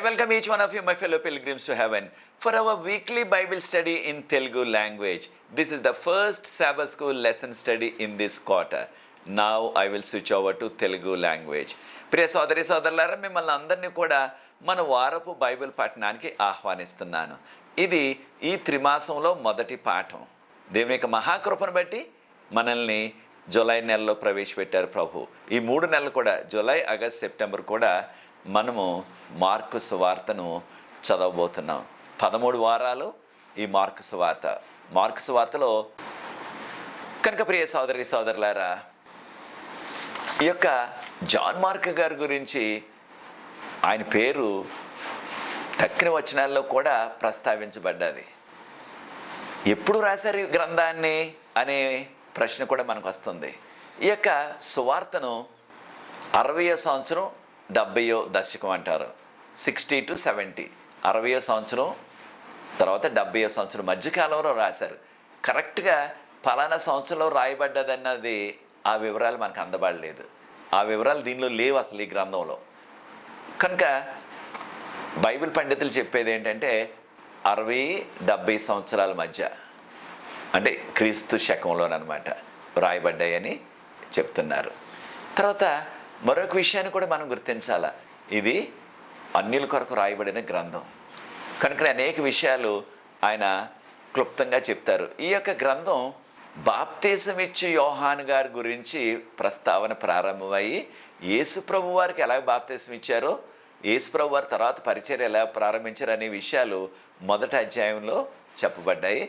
welcome each one of you, my fellow pilgrims to heaven, for our weekly Bible study in Telugu language. This is the first Sabbath school lesson study in this quarter. Now I will switch over to Telugu language. ప్రియ సోదరి సోదరులారా, మిమ్మల్ని అందరినీ కూడా మన వారపు Bible పఠనానికి ఆహ్వానిస్తున్నాను. ఇది ఈ త్రిమాసంలో మొదటి పాఠం. దేవుని యొక్క మహాకృపను బట్టి మనల్ని జూలై నెలలో ప్రవేశపెట్టారు ప్రభు. ఈ 3 నెలలు కూడా జూలై, ఆగస్ట్, సెప్టెంబర్ కూడా మనము మార్కు సువార్తను చదవబోతున్నాం. 13 వారాలు ఈ మార్కు సువార్త. మార్కు సువార్తలో కనుక ప్రియ సోదరి సోదరులారా, ఈ యొక్క జాన్ మార్క్ గారి గురించి ఆయన పేరు తక్కిన వచనాల్లో కూడా ప్రస్తావించబడ్డది. ఎప్పుడు రాశారు ఈ గ్రంథాన్ని అనే ప్రశ్న కూడా మనకు వస్తుంది. ఈ యొక్క సువార్తను 60వ సంవత్సరం 70వ దశకం అంటారు. 60 to 70, 60వ సంవత్సరం తర్వాత 70వ సంవత్సరం మధ్యకాలంలో రాశారు. కరెక్ట్గా ఫలానా సంవత్సరంలో రాయబడ్డదన్నది ఆ వివరాలు మనకు అందబడలేదు. ఆ వివరాలు దీనిలో లేవు అసలు ఈ గ్రంథంలో. కనుక బైబిల్ పండితులు చెప్పేది ఏంటంటే 60-70 సంవత్సరాల మధ్య, అంటే క్రీస్తు శకంలోనమాట రాయబడ్డాయని చెప్తున్నారు. తర్వాత మరొక విషయాన్ని కూడా మనం గుర్తించాలా, ఇది అన్యుల కొరకు రాయబడిన గ్రంథం కనుక అనేక విషయాలు ఆయన క్లుప్తంగా చెప్తారు. ఈ యొక్క గ్రంథం బాప్తీసం ఇచ్చే యోహాను గారి గురించి ప్రస్తావన ప్రారంభమయ్యి యేసు ప్రభు వారికి ఎలా బాప్తీసం ఇచ్చారో, యేసు ప్రభు వారి తర్వాత పరిచర్య ఎలా ప్రారంభించారు అనే విషయాలు మొదటి అధ్యాయంలో చెప్పబడ్డాయి.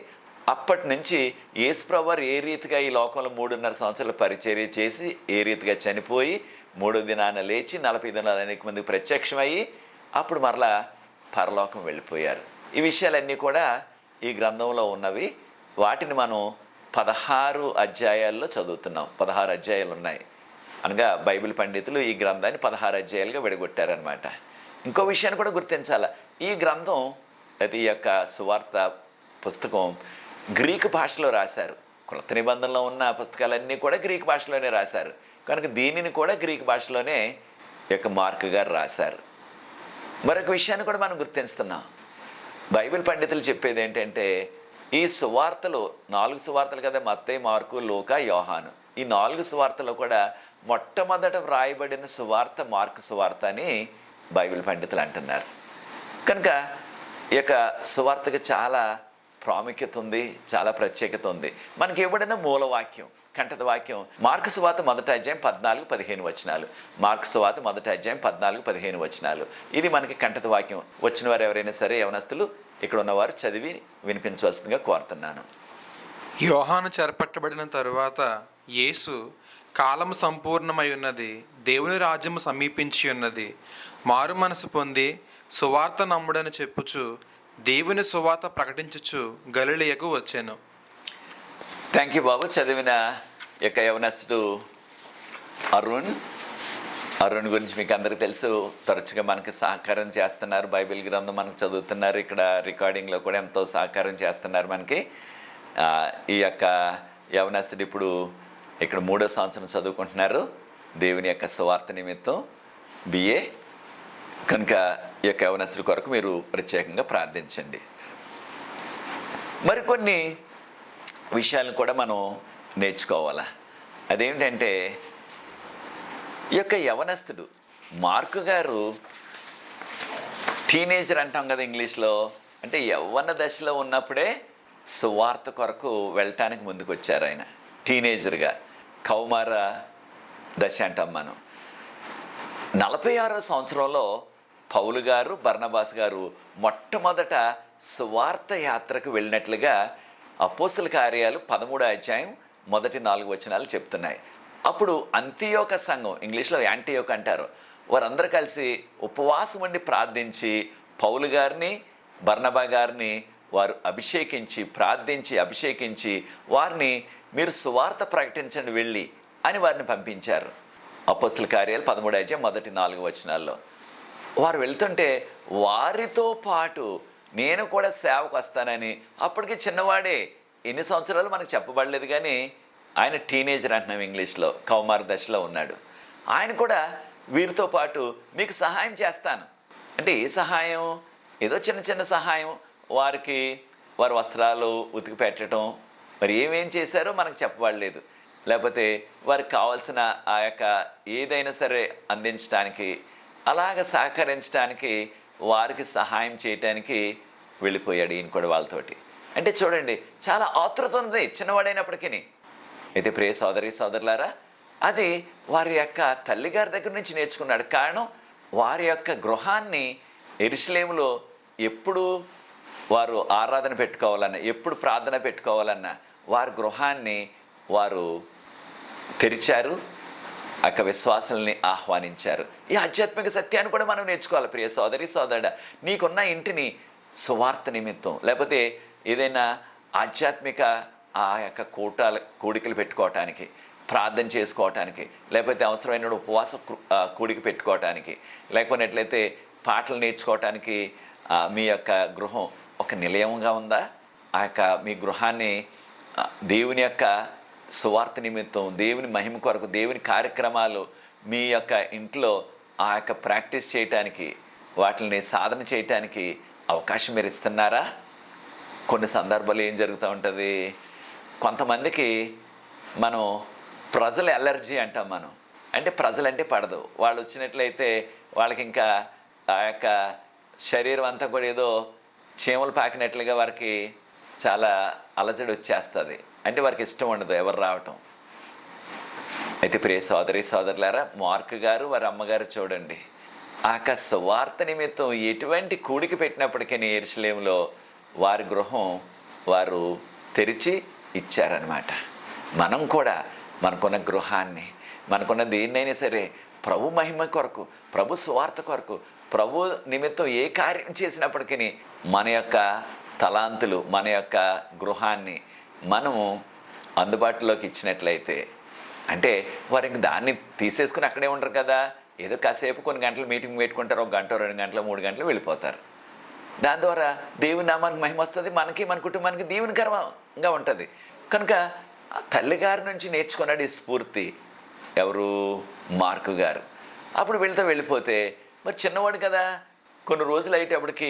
అప్పటి నుంచి యేసు ప్రభు వారు ఏ రీతిగా ఈ లోకంలో 3.5 సంవత్సరాలు పరిచర్య చేసి ఏ రీతిగా చనిపోయి 3వ దినాన లేచి 40 దినాలు అనేక మందికి ప్రత్యక్షమయ్యి అప్పుడు మరలా పరలోకం వెళ్ళిపోయారు. ఈ విషయాలన్నీ కూడా ఈ గ్రంథంలో ఉన్నవి. వాటిని మనం 16 అధ్యాయాల్లో చదువుతున్నాం. 16 అధ్యాయాలు ఉన్నాయి. అనగా బైబిల్ పండితులు ఈ గ్రంథాన్ని 16 అధ్యాయాలుగా విడగొట్టారనమాట. ఇంకో విషయాన్ని కూడా గుర్తించాలి. ఈ గ్రంథం అయితే ఈ యొక్క సువార్త పుస్తకం గ్రీకు భాషలో రాశారు. క్రొత్త నిబంధనలో ఉన్న పుస్తకాలన్నీ కూడా గ్రీకు భాషలోనే రాశారు. కనుక దీనిని కూడా గ్రీకు భాషలోనే ఈ యొక్క మార్క్ గారు రాశారు. మరొక విషయాన్ని కూడా మనం గుర్తిస్తున్నాం. బైబిల్ పండితులు చెప్పేది ఏంటంటే ఈ సువార్తలు 4 సువార్తలు కదా, మత్తయి, మార్కు, లూకా, యోహాను. ఈ 4 సువార్తలు కూడా మొట్టమొదట వ్రాయబడిన సువార్త మార్కు సువార్త అని బైబిల్ పండితులు అంటున్నారు. కనుక ఈ యొక్క సువార్తకు చాలా ప్రాముఖ్యత ఉంది, చాలా ప్రత్యేకత ఉంది. మనకి ఇవ్వబడిన మూలవాక్యం, కంఠత వాక్యం మార్కు సువార్త మొదటి అధ్యాయం 14-15 వచనాలు. మార్కు సువార్త మొదటి అధ్యాయం 14-15 వచనాలు. ఇది మనకి కంఠత వాక్యం. వచ్చిన వారు ఎవరైనా సరే యవనస్తులు ఇక్కడ ఉన్నవారు చదివి వినిపించవలసిందిగా కోరుతున్నాను. యోహాను చెరపట్టబడిన తరువాత యేసు, కాలం సంపూర్ణమై ఉన్నది, దేవుని రాజ్యము సమీపించి ఉన్నది, మారు మనసు పొంది సువార్త నమ్ముడని చెప్పుచు దేవుని సువార్త ప్రకటించుచు గలిలయకు వచ్చాను. థ్యాంక్ యూ బాబు. చదివిన యొక్క యవనస్తుడు అరుణ్ గురించి మీకు అందరికీ తెలుసు. తరచుగా మనకి సహకారం చేస్తున్నారు. బైబిల్ గ్రంథం మనకు చదువుతున్నారు. ఇక్కడ రికార్డింగ్లో కూడా ఎంతో సహకారం చేస్తున్నారు మనకి. ఈ యొక్క యవనస్తుడు ఇప్పుడు ఇక్కడ 3వ సంవత్సరం చదువుకుంటున్నారు దేవుని యొక్క సువార్త నిమిత్తం BA. కనుక ఈ యొక్క యవనస్తుడి కొరకు మీరు ప్రత్యేకంగా ప్రార్థించండి. మరికొన్ని విషయాలను కూడా మనం నేర్చుకోవాలా. అదేమిటంటే ఈ యొక్క యవనస్తుడు మార్కు గారు టీనేజర్ అంటాం కదా ఇంగ్లీష్లో, అంటే యవ్వన దశలో ఉన్నప్పుడే సువార్త కొరకు వెళ్ళటానికి ముందుకు వచ్చారు. ఆయన టీనేజర్గా, కౌమార దశ అంటాం మనం. 46వ సంవత్సరంలో పౌలు గారు, బర్నబాస్ గారు మొట్టమొదట సువార్త యాత్రకు వెళ్ళినట్లుగా అపోస్తల కార్యాలు 13వ అధ్యాయం మొదటి 4 వచనాలు చెప్తున్నాయి. అప్పుడు అంతియోక సంఘం, ఇంగ్లీష్లో యాంటియోక్ అంటారు, వారందరూ కలిసి ఉపవాసం ఉండి ప్రార్థించి పౌలు గారిని, బర్నబా గారిని వారు అభిషేకించి వారిని మీరు సువార్త ప్రకటించండి వెళ్ళి అని వారిని పంపించారు. అపోస్తల కార్యాలు 13వ అధ్యాయం మొదటి 4 వచనాల్లో. వారు వెళ్తుంటే వారితో పాటు నేను కూడా సేవకు వస్తానని, అప్పటికి చిన్నవాడే, ఎన్ని సంవత్సరాలు మనకు చెప్పబడలేదు కానీ ఆయన టీనేజర్ అంటున్నాం ఇంగ్లీష్లో, కౌమార దశలో ఉన్నాడు. ఆయన కూడా వీరితో పాటు మీకు సహాయం చేస్తాను అంటే ఏ సహాయం? ఏదో చిన్న చిన్న సహాయం. వారికి వారి వస్త్రాలు ఉతికి పెట్టడం, మరి ఏమేం చేశారో మనకు చెప్పబడలేదు. లేకపోతే వారికి కావాల్సిన ఆ యొక్క ఏదైనా సరే అందించడానికి, అలాగ సహకరించడానికి, వారికి సహాయం చేయటానికి వెళ్ళిపోయాడు ఈయన కూడా వాళ్ళతోటి. అంటే చూడండి, చాలా ఆతృత ఉంది చిన్నవాడైనప్పటికీ. అయితే ప్రియ సోదరి సోదరులారా, అది వారి యొక్క తల్లిగారి దగ్గర నుంచి నేర్చుకున్నాడు. కారణం, వారి యొక్క గృహాన్ని యెరూషలేములో ఎప్పుడు వారు ఆరాధన పెట్టుకోవాలన్నా, ఎప్పుడు ప్రార్థన పెట్టుకోవాలన్నా వారి గృహాన్ని వారు తెరిచారు, ఆ యొక్క విశ్వాసాలని ఆహ్వానించారు. ఈ ఆధ్యాత్మిక సత్యాన్ని కూడా మనం నేర్చుకోవాలి ప్రియ సోదరి సోదరుడా. నీకున్న ఇంటిని సువార్త నిమిత్తం, లేకపోతే ఏదైనా ఆధ్యాత్మిక ఆ యొక్క కూడికలు పెట్టుకోవటానికి, ప్రార్థన చేసుకోవటానికి, లేకపోతే అవసరమైన ఉపవాస కూడిక పెట్టుకోవటానికి, లేకపోయినట్లయితే పాటలు నేర్చుకోవటానికి మీ యొక్క గృహం ఒక నిలయంగా ఉందా? ఆ యొక్క మీ గృహాన్ని దేవుని యొక్క సువార్త నిమిత్తం, దేవుని మహిమ కొరకు, దేవుని కార్యక్రమాలు మీ యొక్క ఇంట్లో ఆ యొక్క ప్రాక్టీస్ చేయటానికి, వాటిని సాధన చేయటానికి అవకాశం మీరు ఇస్తున్నారా? కొన్ని సందర్భాలు ఏం జరుగుతూ ఉంటుంది, కొంతమందికి మనం ప్రజల ఎలర్జీ అంటాం. మనం అంటే ప్రజలంటే పడదు. వాళ్ళు వచ్చినట్లయితే వాళ్ళకి ఇంకా ఆ యొక్క శరీరం అంతా కూడా ఏదో చీమలు పాకినట్లుగా వారికి చాలా అలజడి వచ్చేస్తుంది. అంటే వారికి ఇష్టం ఉండదు ఎవరు రావటం. అయితే ప్రియ సోదరి సోదరులారా, మార్క్ గారు వారి అమ్మగారు చూడండి, ఆ యొక్క సువార్త నిమిత్తం ఎటువంటి కూడికి పెట్టినప్పటికీ యెరూషలేములో వారి గృహం వారు తెరిచి ఇచ్చారనమాట. మనం కూడా మనకున్న గృహాన్ని, మనకున్న దేన్నైనా సరే ప్రభు మహిమ కొరకు, ప్రభు సువార్త కొరకు, ప్రభు నిమిత్తం ఏ కార్యం చేసినప్పటికీ మన యొక్క తలాంతులు, మన యొక్క గృహాన్ని మనము అందుబాటులోకి ఇచ్చినట్లయితే, అంటే వారికి దాన్ని తీసేసుకుని అక్కడే ఉండరు కదా. ఏదో కాసేపు కొన్ని గంటలు మీటింగ్ పెట్టుకుంటారు, 1 గంట 2 గంటలు 3 గంటలు వెళ్ళిపోతారు. దాని ద్వారా దేవుని నామానికి మహిమ వస్తుంది, మనకి మన కుటుంబానికి దీవెనకరంగా ఉంటుంది. కనుక తల్లిగారి నుంచి నేర్చుకున్నాడు ఈ స్ఫూర్తి. ఎవరు? మార్కు గారు. అప్పుడు వెళ్ళిపోతే మరి చిన్నవాడు కదా, కొన్ని రోజులు అయ్యేటప్పటికి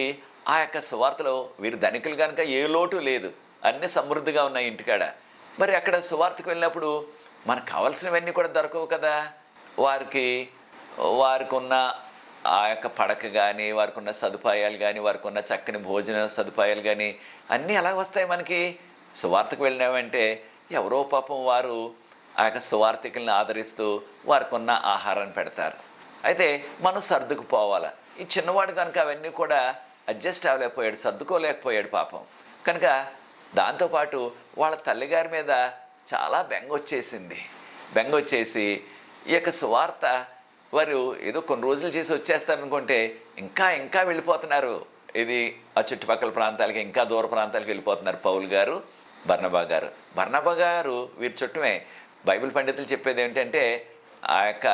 ఆ యొక్క సువార్తలో వీరు ధనికులు కనుక ఏ లోటు లేదు, అన్నీ సమృద్ధిగా ఉన్నాయి ఇంటికాడ. మరి అక్కడ సువార్తకు వెళ్ళినప్పుడు మనకు కావాల్సినవన్నీ కూడా దొరకవు కదా. వారికి ఉన్న ఆ యొక్క పడక కానీ, వారికి ఉన్న సదుపాయాలు కానీ, వారికి ఉన్న చక్కని భోజన సదుపాయాలు కానీ అన్నీ ఎలా వస్తాయి మనకి? సువార్తకు వెళ్ళినామంటే ఎవరో పాపం వారు ఆ యొక్క సువార్థికుల్ని ఆదరిస్తూ వారికి ఉన్న ఆహారాన్ని పెడతారు. అయితే మనం సర్దుకుపోవాలి. ఈ చిన్నవాడు కనుక అవన్నీ కూడా అడ్జస్ట్ అవ్వలేకపోయాడు, సర్దుకోలేకపోయాడు పాపం. కనుక దాంతోపాటు వాళ్ళ తల్లిగారి మీద చాలా బెంగ వచ్చేసి ఈ యొక్క సువార్త వారు ఏదో కొన్ని రోజులు చేసి వచ్చేస్తారనుకుంటే ఇంకా వెళ్ళిపోతున్నారు. ఇది ఆ చుట్టుపక్కల ప్రాంతాలకి, ఇంకా దూర ప్రాంతాలకు వెళ్ళిపోతున్నారు. పౌలు గారు, బర్నబా గారు వీరి చుట్టమే. బైబిల్ పండితులు చెప్పేది ఏంటంటే ఆ యొక్క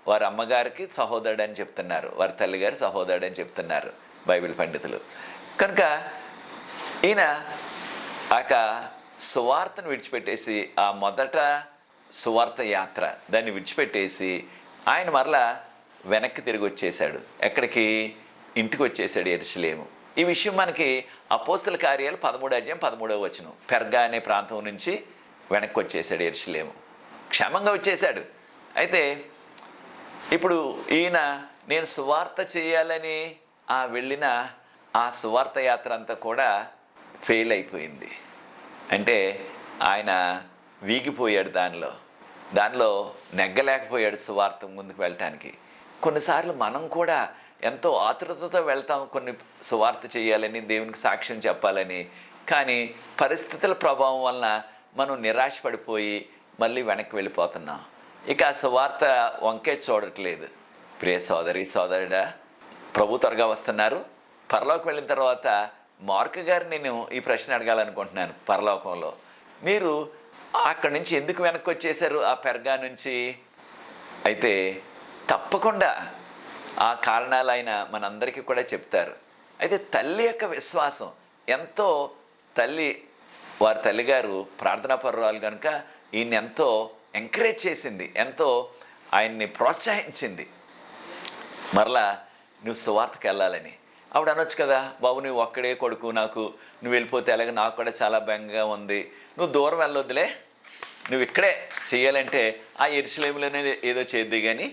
వారి అమ్మగారికి సహోదరుడు అని చెప్తున్నారు, వారి తల్లిగారి సహోదరుడు అని చెప్తున్నారు బైబిల్ పండితులు. కనుక ఈయన ఆ యొక్క సువార్తను విడిచిపెట్టేసి, ఆ మొదట సువార్త యాత్ర దాన్ని విడిచిపెట్టేసి ఆయన మరలా వెనక్కి తిరిగి వచ్చేసాడు. ఎక్కడికి? ఇంటికి వచ్చేసాడు, యెరూషలేము. ఈ విషయం మనకి అపోస్తల కార్యాలు 13:13 పెర్గా అనే ప్రాంతం నుంచి వెనక్కి వచ్చేసాడు యెరూషలేము, క్షేమంగా వచ్చేసాడు. అయితే ఇప్పుడు ఈయన నేను సువార్త చేయాలని వెళ్ళిన ఆ సువార్త యాత్ర అంతా కూడా ఫెయిల్ అయిపోయింది. అంటే ఆయన వీగిపోయాడు, దానిలో నెగ్గలేకపోయాడు సువార్త ముందుకు వెళ్ళటానికి. కొన్నిసార్లు మనం కూడా ఎంతో ఆతృతతో వెళ్తాం కొన్ని సువార్త చేయాలని, దేవునికి సాక్ష్యం చెప్పాలని. కానీ పరిస్థితుల ప్రభావం వలన మనం నిరాశపడిపోయి మళ్ళీ వెనక్కి వెళ్ళిపోతున్నాం. ఇక ఆ సువార్త వంకే చూడట్లేదు. ప్రియ సోదరి సోదరుడా, ప్రభు త్వరగా వస్తున్నారు. పరలోకి వెళ్ళిన తర్వాత మార్కు గారు నేను ఈ ప్రశ్న అడగాలనుకుంటున్నాను. పరలోకంలో మీరు అక్కడి నుంచి ఎందుకు వెనక్కి వచ్చేసారు ఆ పెర్గా నుంచి? అయితే తప్పకుండా ఆ కారణాలు ఆయన మనందరికీ కూడా చెప్తారు. అయితే తల్లి యొక్క విశ్వాసం ఎంతో, వారి తల్లిగారు ప్రార్థనా పరురాలు కనుక ఈయన ఎంతో ఎంకరేజ్ చేసింది, ఎంతో ఆయన్ని ప్రోత్సహించింది. మరలా నువ్వు సువార్తకు వెళ్ళాలని. అప్పుడు అనొచ్చు కదా, బాబు నువ్వు ఒక్కడే కొడుకు, నాకు నువ్వు వెళ్ళిపోతే అలాగే నాకు కూడా చాలా బెంగగా ఉంది, నువ్వు దూరం వెళ్ళొద్దులే, నువ్వు ఇక్కడే చేయాలంటే ఆ యెరూషలేములోనే ఏదో చేద్ది కానీ,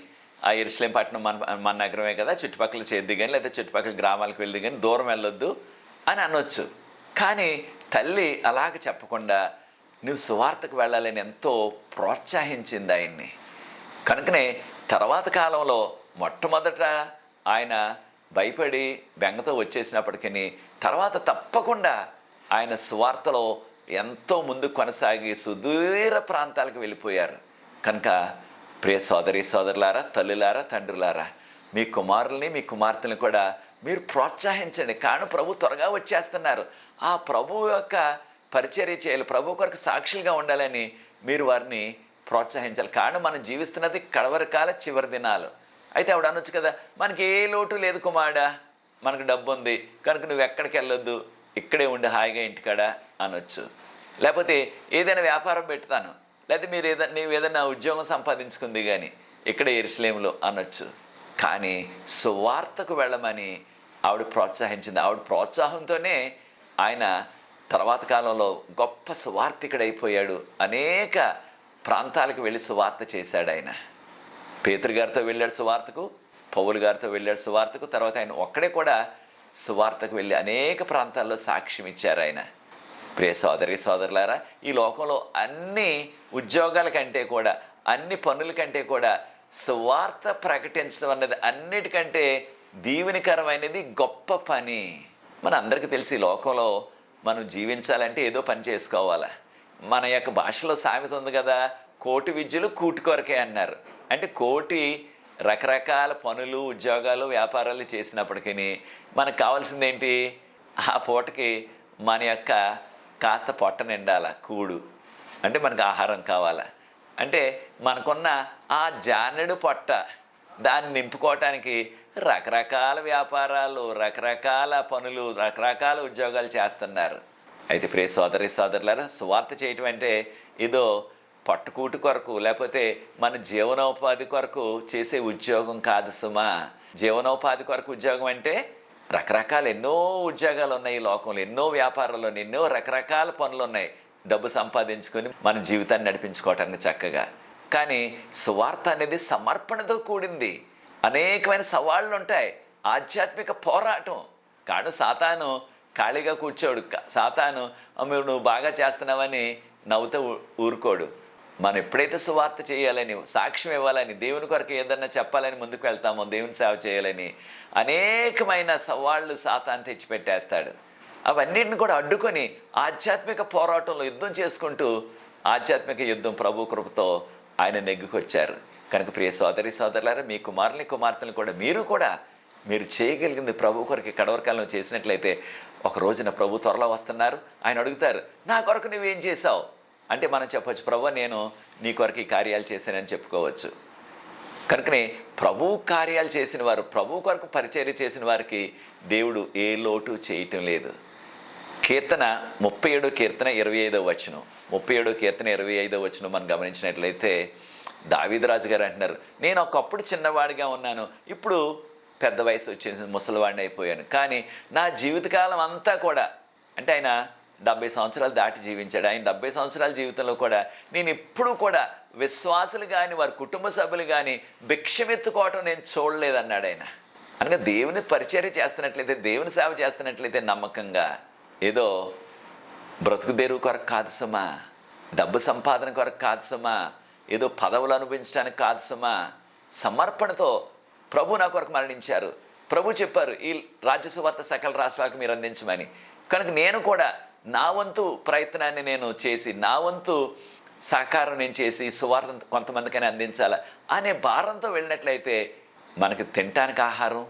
ఆ యెరూషలేం పట్టణం మన నగరమే కదా, చుట్టుపక్కల చేద్ది కానీ, లేదా చుట్టుపక్కల గ్రామాలకు వెళ్ళి కానీ దూరం వెళ్ళొద్దు అని అనొచ్చు. కానీ తల్లి అలాగ చెప్పకుండా నువ్వు సువార్తకు వెళ్ళాలని ఎంతో ప్రోత్సహించింది ఆయన్ని. కనుకనే తర్వాత కాలంలో మొట్టమొదట ఆయన భయపడి బెంగతో వచ్చేసినప్పటికీ తర్వాత తప్పకుండా ఆయన సువార్తలో ఎంతో ముందు కొనసాగి సుదూర ప్రాంతాలకు వెళ్ళిపోయారు. కనుక ప్రియ సోదరి సోదరులారా, తల్లులారా, తండ్రులారా, మీ కుమారుల్ని మీ కుమార్తెలను కూడా మీరు ప్రోత్సహించండి. కాను ప్రభు త్వరగా వచ్చేస్తున్నారు. ఆ ప్రభు యొక్క పరిచర్య చేయాలి, ప్రభు కొరకు సాక్షులుగా ఉండాలని మీరు వారిని ప్రోత్సహించాలి. కాను మనం జీవిస్తున్నది కడవరి కాల చివరి దినాలు. అయితే ఆవిడ అనొచ్చు కదా, మనకి ఏ లోటు లేదు కుమారుడా, మనకు డబ్బు ఉంది కనుక నువ్వు ఎక్కడికి వెళ్ళొద్దు, ఇక్కడే ఉండి హాయిగా ఇంటికాడ అనొచ్చు. లేకపోతే ఏదైనా వ్యాపారం పెడతాను, లేకపోతే నీవు ఏదైనా ఉద్యోగం సంపాదించుకుంది కానీ ఇక్కడ యెరూషలేములో అనొచ్చు. కానీ సువార్తకు వెళ్ళమని ఆవిడ ప్రోత్సహించింది. ఆవిడ ప్రోత్సాహంతోనే ఆయన తర్వాత కాలంలో గొప్ప సువార్తికుడైపోయాడు. అనేక ప్రాంతాలకు వెళ్ళి సువార్త చేశాడు ఆయన. పేతురు గారితో వెళ్ళాడు సువార్తకు, పౌలు గారితో వెళ్ళాడు సువార్తకు, తర్వాత ఆయన ఒక్కడే కూడా సువార్తకు వెళ్ళి అనేక ప్రాంతాల్లో సాక్ష్యం ఇచ్చారు ఆయన. ప్రియ సోదరి సోదరులారా, ఈ లోకంలో అన్ని ఉద్యోగాల కంటే కూడా, అన్ని పనుల కంటే కూడా సువార్త ప్రకటించడం అన్నది అన్నిటికంటే దీవెనకరమైనది, గొప్ప పని. మన అందరికీ తెలిసి ఈ లోకంలో మనం జీవించాలంటే ఏదో పని చేసుకోవాలి. మన యొక్క భాషలో సామెత ఉంది కదా, కోటి విద్యలు కూటి కొరకే అన్నారు. అంటే కోటి రకరకాల పనులు, ఉద్యోగాలు, వ్యాపారాలు చేసినప్పటికీ మనకు కావాల్సింది ఏంటి? ఆ పూటకి మన యొక్క కాస్త పొట్ట నిండాల, కూడు అంటే మనకు ఆహారం కావాలా. అంటే మనకున్న ఆ జానెడు పొట్ట దాన్ని నింపుకోవటానికి రకరకాల వ్యాపారాలు, రకరకాల పనులు, రకరకాల ఉద్యోగాలు చేస్తున్నారు. అయితే ప్రియ సోదరి సోదరులారా, సువార్త చేయటం అంటే ఏదో పట్టుకూటు కొరకు లేకపోతే మన జీవనోపాధి కొరకు చేసే ఉద్యోగం కాదు సుమా. జీవనోపాధి కొరకు ఉద్యోగం అంటే రకరకాల ఎన్నో ఉద్యోగాలు ఉన్నాయి ఈ లోకంలో, ఎన్నో వ్యాపారాలు ఉన్నాయి, ఎన్నో రకరకాల పనులు ఉన్నాయి డబ్బు సంపాదించుకొని మన జీవితాన్ని నడిపించుకోవటానికి చక్కగా. కానీ సువార్త అనేది సమర్పణతో కూడింది. అనేకమైన సవాళ్ళు ఉంటాయి, ఆధ్యాత్మిక పోరాటం. కాడు సాతాను ఖాళీగా కూర్చోడు. సాతాను నువ్వు బాగా చేస్తున్నావని నవ్వుతూ ఊరుకోడు. మనం ఎప్పుడైతే సువార్త చేయాలని, సాక్ష్యం ఇవ్వాలని, దేవుని కొరకు ఏదన్నా చెప్పాలని ముందుకు వెళ్తామో, దేవుని సేవ చేయాలని అనేకమైన సవాళ్ళు సాతాను తెచ్చిపెట్టేస్తాడు. అవన్నిటిని కూడా అడ్డుకొని ఆధ్యాత్మిక పోరాటంలో యుద్ధం చేసుకుంటూ ఆధ్యాత్మిక యుద్ధం ప్రభు కృపతో ఆయన నెగ్గుకొచ్చారు. కనుక ప్రియ సోదరి సోదరులారా, మీ కుమారుని కుమార్తెలను కూడా మీరు చేయగలిగింది ప్రభు కొరకు కడవరకాలంలో చేసినట్లయితే ఒక రోజున ప్రభు త్వరలో వస్తున్నారు. ఆయన అడుగుతారు, నా కొరకు నువ్వేం చేశావు అంటే మనం చెప్పవచ్చు, ప్రభు నేను నీ కొరకు ఈ కార్యాలు చేశానని చెప్పుకోవచ్చు. కనుకనే ప్రభు కార్యాలు చేసిన వారు, ప్రభు కొరకు పరిచర్య చేసిన వారికి దేవుడు ఏ లోటు చేయటం లేదు. కీర్తన 37 కీర్తన 25వ వచనం, 37 కీర్తన 25వ వచనం మనం గమనించినట్లయితే దావీదు రాజు గారు అంటున్నారు, నేను ఒకప్పుడు చిన్నవాడిగా ఉన్నాను, ఇప్పుడు పెద్ద వయసు వచ్చేసి ముసలివాడిని అయిపోయాను, కానీ నా జీవితకాలం అంతా కూడా, అంటే ఆయన 70 సంవత్సరాలు దాటి జీవించాడు. ఆయన 70 సంవత్సరాల జీవితంలో కూడా నేను ఎప్పుడూ కూడా విశ్వాసులు కానీ వారి కుటుంబ సభ్యులు కానీ భిక్షమెత్తుకోవటం నేను చూడలేదన్నాడు ఆయన. అనగా దేవుని పరిచర్య చేస్తున్నట్లయితే, దేవుని సేవ చేస్తున్నట్లయితే నమ్మకంగా, ఏదో బ్రతుకు తెరువు కొరకు కాదు సుమా, డబ్బు సంపాదన కొరకు కాదు సుమా, ఏదో పదవులు అనుభవించడానికి కాదు సుమా, సమర్పణతో ప్రభు నా కొరకు మరణించారు, ప్రభు చెప్పారు ఈ రాజ్య సువార్త సకల రాష్ట్రాలకు మీరు అందించమని. కనుక నేను కూడా నా వంతు ప్రయత్నాన్ని నేను చేసి, నా వంతు సహకారం నేను చేసి సువార్త కొంతమందికైనా అందించాలా అనే భారంతో వెళ్ళినట్లయితే మనకి తినటానికి ఆహారం,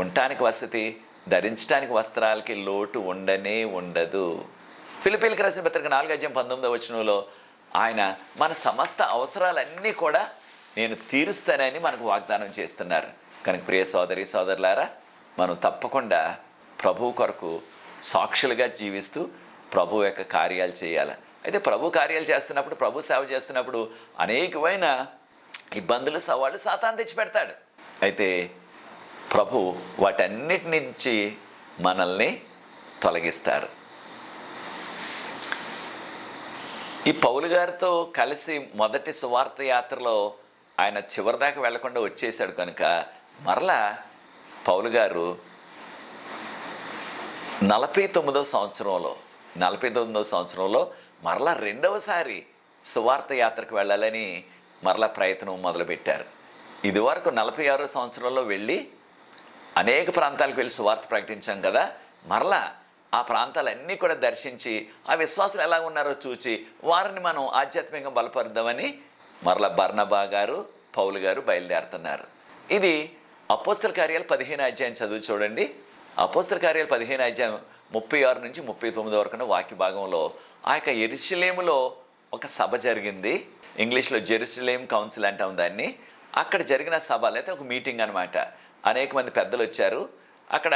ఉండటానికి వసతి, ధరించడానికి వస్త్రాలకి లోటు ఉండనే ఉండదు. ఫిలిప్పీయులకు రాసిన పత్రిక 4:19 వచనంలో ఆయన మన సమస్త అవసరాలన్నీ కూడా నేను తీరుస్తానని మనకు వాగ్దానం చేస్తున్నారు. కనుక ప్రియ సోదరి సోదరులారా, మనం తప్పకుండా ప్రభు కొరకు సాక్షులుగా జీవిస్తూ ప్రభు యొక్క కార్యాలు చేయాలి. అయితే ప్రభు కార్యాలు చేస్తున్నప్పుడు, ప్రభు సేవ చేస్తున్నప్పుడు అనేకమైన ఇబ్బందులు, సవాళ్ళు సాతాను తెచ్చిపెడతాడు. అయితే ప్రభు వాటన్నిటి నుంచి మనల్ని తొలగిస్తారు. ఈ పౌలు గారితో కలిసి మొదటి సువార్త యాత్రలో ఆయన చివరిదాకా వెళ్లకుండా వచ్చేసాడు కనుక మరలా పౌలు గారు 49వ సంవత్సరంలో మరలా రెండవసారి సువార్త యాత్రకు వెళ్ళాలని మరలా ప్రయత్నం మొదలుపెట్టారు. ఇదివరకు 46వ సంవత్సరంలో వెళ్ళి అనేక ప్రాంతాలకు వెళ్ళి సువార్త ప్రకటించాం కదా, మరలా ఆ ప్రాంతాలన్నీ కూడా దర్శించి ఆ విశ్వాసులు ఎలా ఉన్నారో చూచి వారిని మనం ఆధ్యాత్మికంగా బలపరుద్దామని మరలా బర్నబా గారు పౌలు గారు బయలుదేరుతున్నారు. ఇది అపోస్తల కార్యాలు 15 అధ్యాయం చదువు చూడండి. అపోస్తల కార్యాలు 15 అధ్యాయం 36 నుంచి 39 వరకు వాక్య భాగంలో ఆ యొక్క యెరూషలేములో ఒక సభ జరిగింది. ఇంగ్లీష్లో జెరూసలేం కౌన్సిల్ అంటాం దాన్ని. అక్కడ జరిగిన సభ లేదా ఒక మీటింగ్ అనమాట. అనేక మంది పెద్దలు వచ్చారు. అక్కడ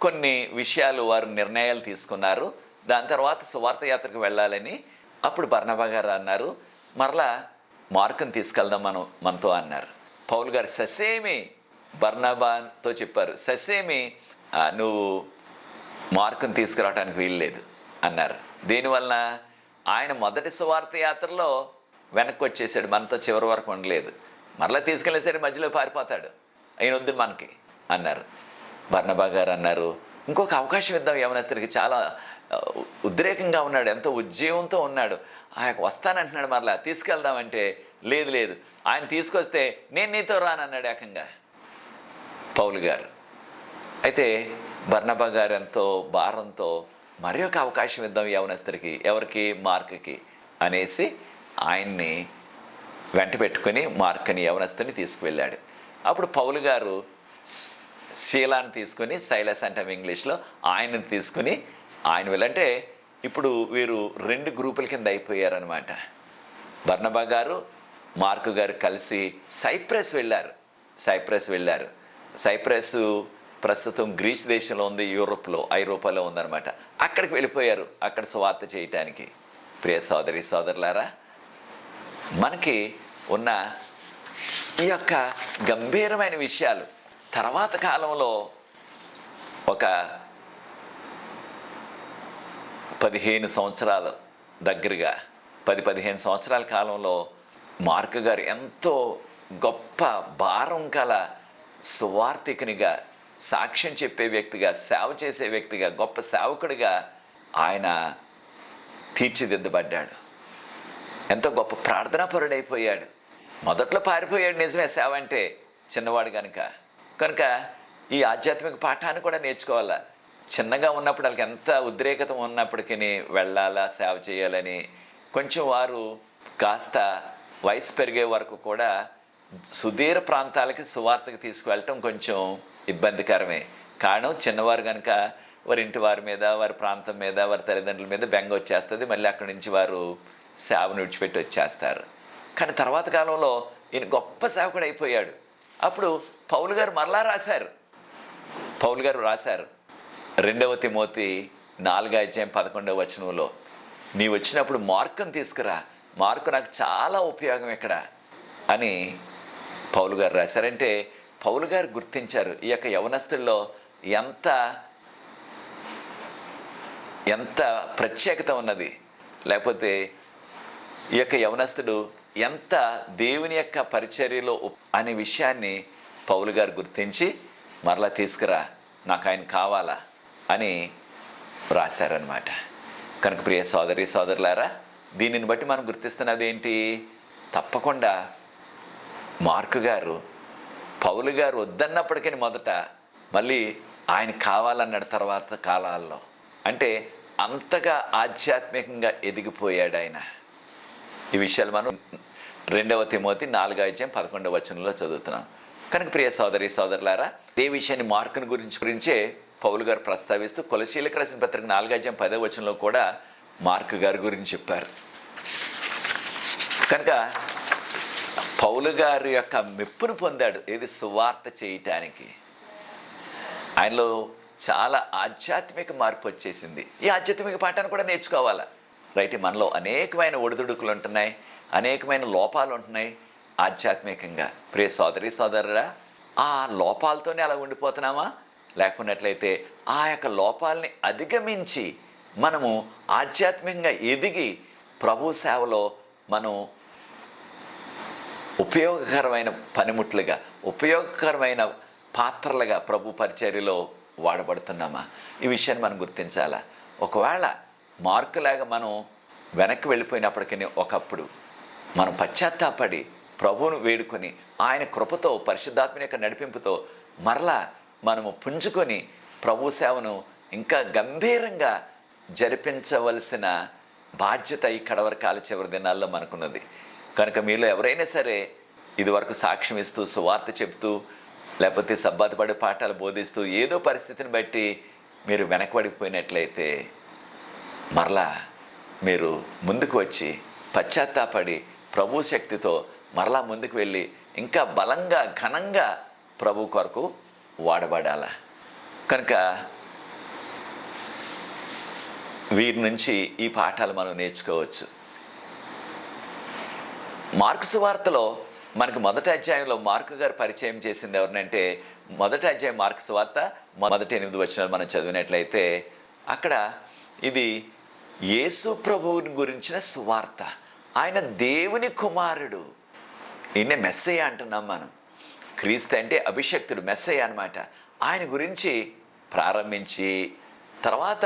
కొన్ని విషయాలు వారు నిర్ణయాలు తీసుకున్నారు. దాని తర్వాత సువార్త యాత్రకు వెళ్ళాలని అప్పుడు బర్నబా గారు అన్నారు, మరలా మార్కుని తీసుకెళ్దాం మనతో అన్నారు. పౌలు గారు ససేమి బర్నబాతో చెప్పారు, ససేమి నువ్వు మార్కుని తీసుకురావడానికి వీల్లేదు అన్నారు. దీనివలన ఆయన మొదటి సువార్త యాత్రలో వెనక్కి వచ్చేసాడు, మనతో చివరి వరకు ఉండలేదు. మరలా తీసుకెళ్ళేసరి మధ్యలో పారిపోతాడు, ఆయన వద్దు మనకి అన్నారు. బర్నబా గారు అన్నారు, ఇంకొక అవకాశం ఇద్దాం యవనస్తుడికి, చాలా ఉద్రేకంగా ఉన్నాడు, ఎంతో ఉద్యోగంతో ఉన్నాడు, ఆయన వస్తానంటున్నాడు, మరలా తీసుకెళ్దామంటే లేదు ఆయన తీసుకొస్తే నేను నీతో రానన్నాడు ఏకంగా పౌలు గారు. అయితే బర్నబా గారు ఎంతో భారంతో మరి ఒక అవకాశం ఇద్దాం యవనస్తుడికి, ఎవరికి? మార్కుకి అనేసి ఆయన్ని వెంట పెట్టుకుని మార్కుని యవనస్తుని తీసుకువెళ్ళాడు. అప్పుడు పౌలు గారు శీలాన్ని తీసుకుని, సైలస్ అంటాం ఇంగ్లీష్లో, ఆయనని తీసుకుని ఆయన వెళ్ళంటే ఇప్పుడు వీరు 2 గ్రూపుల కింద అయిపోయారనమాట. బర్నబా గారు మార్కు గారు కలిసి సైప్రస్ వెళ్ళారు. సైప్రస్ ప్రస్తుతం గ్రీస్ దేశంలో ఉంది, ఐరోపాలో ఉందన్నమాట. అక్కడికి వెళ్ళిపోయారు, అక్కడ సువార్త చేయటానికి. ప్రియ సోదరి సోదరులారా, మనకి ఉన్న ఈ యొక్క గంభీరమైన విషయాలు తర్వాత కాలంలో ఒక 15 సంవత్సరాలు దగ్గరగా 10-15 సంవత్సరాల కాలంలో మార్కు గారు ఎంతో గొప్ప భారం గల సువార్థికునిగా, సాక్ష్యం చెప్పే వ్యక్తిగా, సేవ చేసే వ్యక్తిగా, గొప్ప సేవకుడిగా ఆయన తీర్చిదిద్దబడ్డాడు. ఎంతో గొప్ప ప్రార్థనాపరుడైపోయాడు. మొదట్లో పారిపోయాడు, నిజమే, సేవ అంటే చిన్నవాడు కనుక ఈ ఆధ్యాత్మిక పాఠాన్ని కూడా నేర్చుకోవాలా. చిన్నగా ఉన్నప్పుడు వాళ్ళకి ఎంత ఉద్రేకత ఉన్నప్పటికీ వెళ్ళాలా, సేవ చేయాలని. కొంచెం వారు కాస్త వయసు పెరిగే వరకు కూడా సుదూర ప్రాంతాలకి సువార్తకి తీసుకువెళ్ళటం కొంచెం ఇబ్బందికరమే. కారణం చిన్నవారు కనుక వారి ఇంటి వారి మీద, వారి ప్రాంతం మీద, వారి తల్లిదండ్రుల మీద బెంగ వచ్చేస్తుంది. మళ్ళీ అక్కడి నుంచి వారు సేవను విడిచిపెట్టి వచ్చేస్తారు. కానీ తర్వాత కాలంలో ఈయన గొప్ప సేవకుడు అయిపోయాడు. అప్పుడు పౌలు గారు మరలా రాశారు. 2 తిమోతి 4:11 నీ వచ్చినప్పుడు మార్కుని తీసుకురా, మార్కు నాకు చాలా ఉపయోగం ఇక్కడ అని పౌలు గారు రాశారంటే పౌలు గారు గుర్తించారు ఈ యొక్క యవనస్తుల్లో ఎంత ప్రత్యేకత ఉన్నది, లేకపోతే ఈ యొక్క యవనస్తుడు ఎంత దేవుని యొక్క పరిచర్యలో అనే విషయాన్ని పౌలు గారు గుర్తించి మరలా తీసుకురా, నాకు ఆయన కావాలా అని రాశారనమాట. కనుక ప్రియ సోదరి సోదరులారా, దీనిని బట్టి మనం గుర్తిస్తున్నది ఏంటి? తప్పకుండా మార్కు గారు పౌలు గారు వద్దన్నప్పటికీ మొదట మళ్ళీ ఆయన కావాలన్నాడు తర్వాత కాలాల్లో. అంటే అంతగా ఆధ్యాత్మికంగా ఎదిగిపోయాడు ఆయన. ఈ విషయాలు మనం 2 తిమోతి 4:11 చదువుతున్నాం. కనుక ప్రియ సోదరి సోదరులారా, ఏ విషయాన్ని మార్కుని గురించే పౌలు గారు ప్రస్తావిస్తూ కొలసీలకు రాసిన పత్రిక 4:10 కూడా మార్కు గారి గురించి చెప్పారు. కనుక పౌలు గారి యొక్క మెప్పును పొందాడు ఏది సువార్త చేయటానికి. ఆయనలో చాలా ఆధ్యాత్మిక మార్పు వచ్చేసింది. ఈ ఆధ్యాత్మిక పాఠాన్ని కూడా నేర్చుకోవాలా. రైట్, మనలో అనేకమైన ఒడిదుడుకులు ఉంటున్నాయి, అనేకమైన లోపాలు ఉంటున్నాయి ఆధ్యాత్మికంగా. ప్రియ సోదరి సోదరురా, ఆ లోపాలతోనే అలా ఉండిపోతున్నామా? లేకున్నట్లయితే ఆ యొక్క లోపాలని అధిగమించి మనము ఆధ్యాత్మికంగా ఎదిగి ప్రభు సేవలో మనం ఉపయోగకరమైన పనిముట్లుగా, ఉపయోగకరమైన పాత్రలుగా ప్రభు పరిచర్యలో వాడబడుతున్నామా? ఈ విషయాన్ని మనం గుర్తించాలా. ఒకవేళ మార్కులాగా మనం వెనక్కి వెళ్ళిపోయినప్పటికీ ఒకప్పుడు మనం పశ్చాత్తాపడి ప్రభువును వేడుకొని ఆయన కృపతో, పరిశుద్ధాత్మ యొక్క నడిపింపుతో మరలా మనము పుంజుకొని ప్రభు సేవను ఇంకా గంభీరంగా జరిపించవలసిన బాధ్యత ఈ కడవరి కాల చివరి దినాల్లో మనకున్నది. కనుక మీలో ఎవరైనా సరే ఇదివరకు సాక్ష్యం ఇస్తూ, సువార్త చెప్తూ, లేకపోతే సబ్బాతుపడే పాఠాలు బోధిస్తూ ఏదో పరిస్థితిని బట్టి మీరు వెనకబడిపోయినట్లయితే మరలా మీరు ముందుకు వచ్చి పశ్చాత్తాపడి ప్రభు శక్తితో మరలా ముందుకు వెళ్ళి ఇంకా బలంగా, ఘనంగా ప్రభు కొరకు వాడబడాల. కనుక వీరి నుంచి ఈ పాఠాలు మనం నేర్చుకోవచ్చు. మార్కు సువార్తలో మనకు మొదటి అధ్యాయంలో మార్కు గారు పరిచయం చేసింది ఎవరినంటే, మొదటి అధ్యాయం మార్కు సువార్త మొదటి 8 వచనాలు మనం చదివినట్లయితే అక్కడ ఇది యేసు ప్రభువుని గురించిన సువార్త. ఆయన దేవుని కుమారుడు. ఈయన మెస్సయ్య అంటున్నాం మనం. క్రీస్తు అంటే అభిషక్తుడు, మెస్సయ్య అన్నమాట. ఆయన గురించి ప్రారంభించి తర్వాత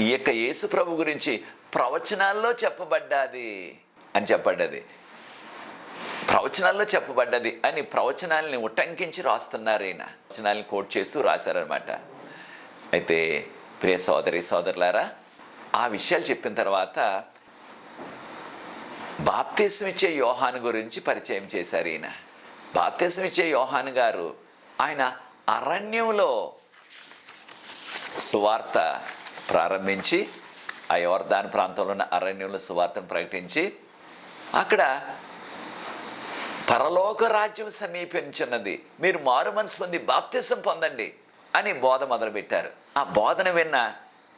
ఈ యొక్క యేసు ప్రభు గురించి ప్రవచనాల్లో చెప్పబడ్డది అని చెప్పబడ్డది. ప్రవచనాల్లో చెప్పబడ్డది అని ప్రవచనాలని ఉటంకించి రాస్తున్నారు. ఈయన ప్రవచనాలని కోట్ చేస్తూ రాశారనమాట. అయితే ప్రియ సోదరి సోదరులారా, ఆ విషయాలు చెప్పిన తర్వాత బాప్తిస్మం ఇచ్చే యోహాను గురించి పరిచయం చేశారు ఈయన. బాప్తిస్మం ఇచ్చే యోహాను గారు ఆయన అరణ్యంలో సువార్త ప్రారంభించి, ఆ యోర్దాను ప్రాంతంలో ఉన్న అరణ్యంలో సువార్తను ప్రకటించి అక్కడ పరలోక రాజ్యం సమీపించున్నది, మీరు మారు మనసు పొంది బాప్తిసం పొందండి అని బోధ మొదలుపెట్టారు. ఆ బోధన విన్న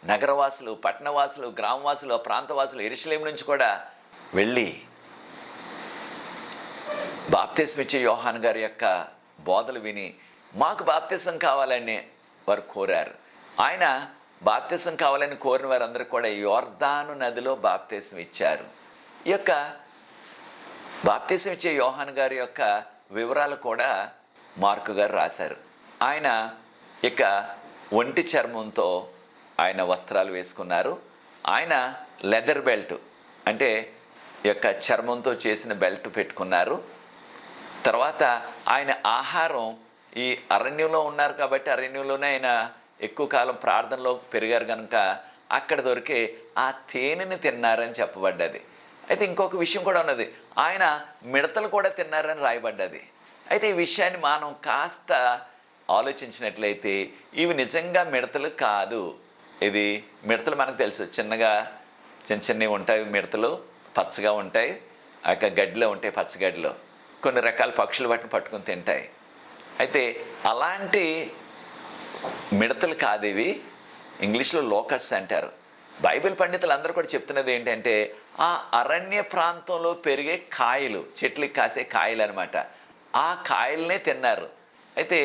నగరవాసులు, పట్టణవాసులు, గ్రామవాసులు, ప్రాంతవాసులు యెరూషలేము నుంచి కూడా వెళ్ళి బాప్తిసం ఇచ్చే యోహాను గారి యొక్క బోధలు విని మాకు బాప్తిసం కావాలని వారు కోరారు. ఆయన బాప్తిసం కావాలని కోరిన వారందరూ కూడా యోర్దాను నదిలో బాప్తిసం ఇచ్చారు. ఈ యొక్క బాప్తిసం ఇచ్చే యోహాను గారి యొక్క వివరాలు కూడా మార్కు గారు రాశారు. ఆయన ఇక ఒంటి చర్మంతో ఆయన వస్త్రాలు వేసుకున్నారు. ఆయన లెదర్ బెల్ట్ అంటే ఈ యొక్క చర్మంతో చేసిన బెల్ట్ పెట్టుకున్నారు. తర్వాత ఆయన ఆహారం, ఈ అరణ్యంలో ఉన్నారు కాబట్టి అరణ్యంలోనే ఆయన ఎక్కువ కాలం ప్రార్థనలో పెరిగారు కనుక అక్కడ దొరికే ఆ తేనెని తిన్నారని చెప్పబడ్డది. అయితే ఇంకొక విషయం కూడా ఉన్నది, ఆయన మిడతలు కూడా తిన్నారని రాయబడ్డది. అయితే ఈ విషయాన్ని మనం కాస్త ఆలోచించినట్లయితే ఇవి నిజంగా మిడతలు కాదు. ఇది మిడతలు మనకు తెలుసు, చిన్నగా చిన్నవి ఉంటాయి మిడతలు, పచ్చగా ఉంటాయి, ఆ యొక్క గడ్డిలో ఉంటాయి, పచ్చగడ్డిలో కొన్ని రకాల పక్షులు వాటిని పట్టుకుని తింటాయి. అయితే అలాంటి మిడతలు కాదు ఇవి, ఇంగ్లీష్లో లోకస్ అంటారు. బైబిల్ పండితులు అందరూ కూడా చెప్తున్నది ఏంటంటే ఆ అరణ్య ప్రాంతంలో పెరిగే కాయలు, చెట్లకి కాసే కాయలు అనమాట. ఆ కాయలనే తిన్నారు. అయితే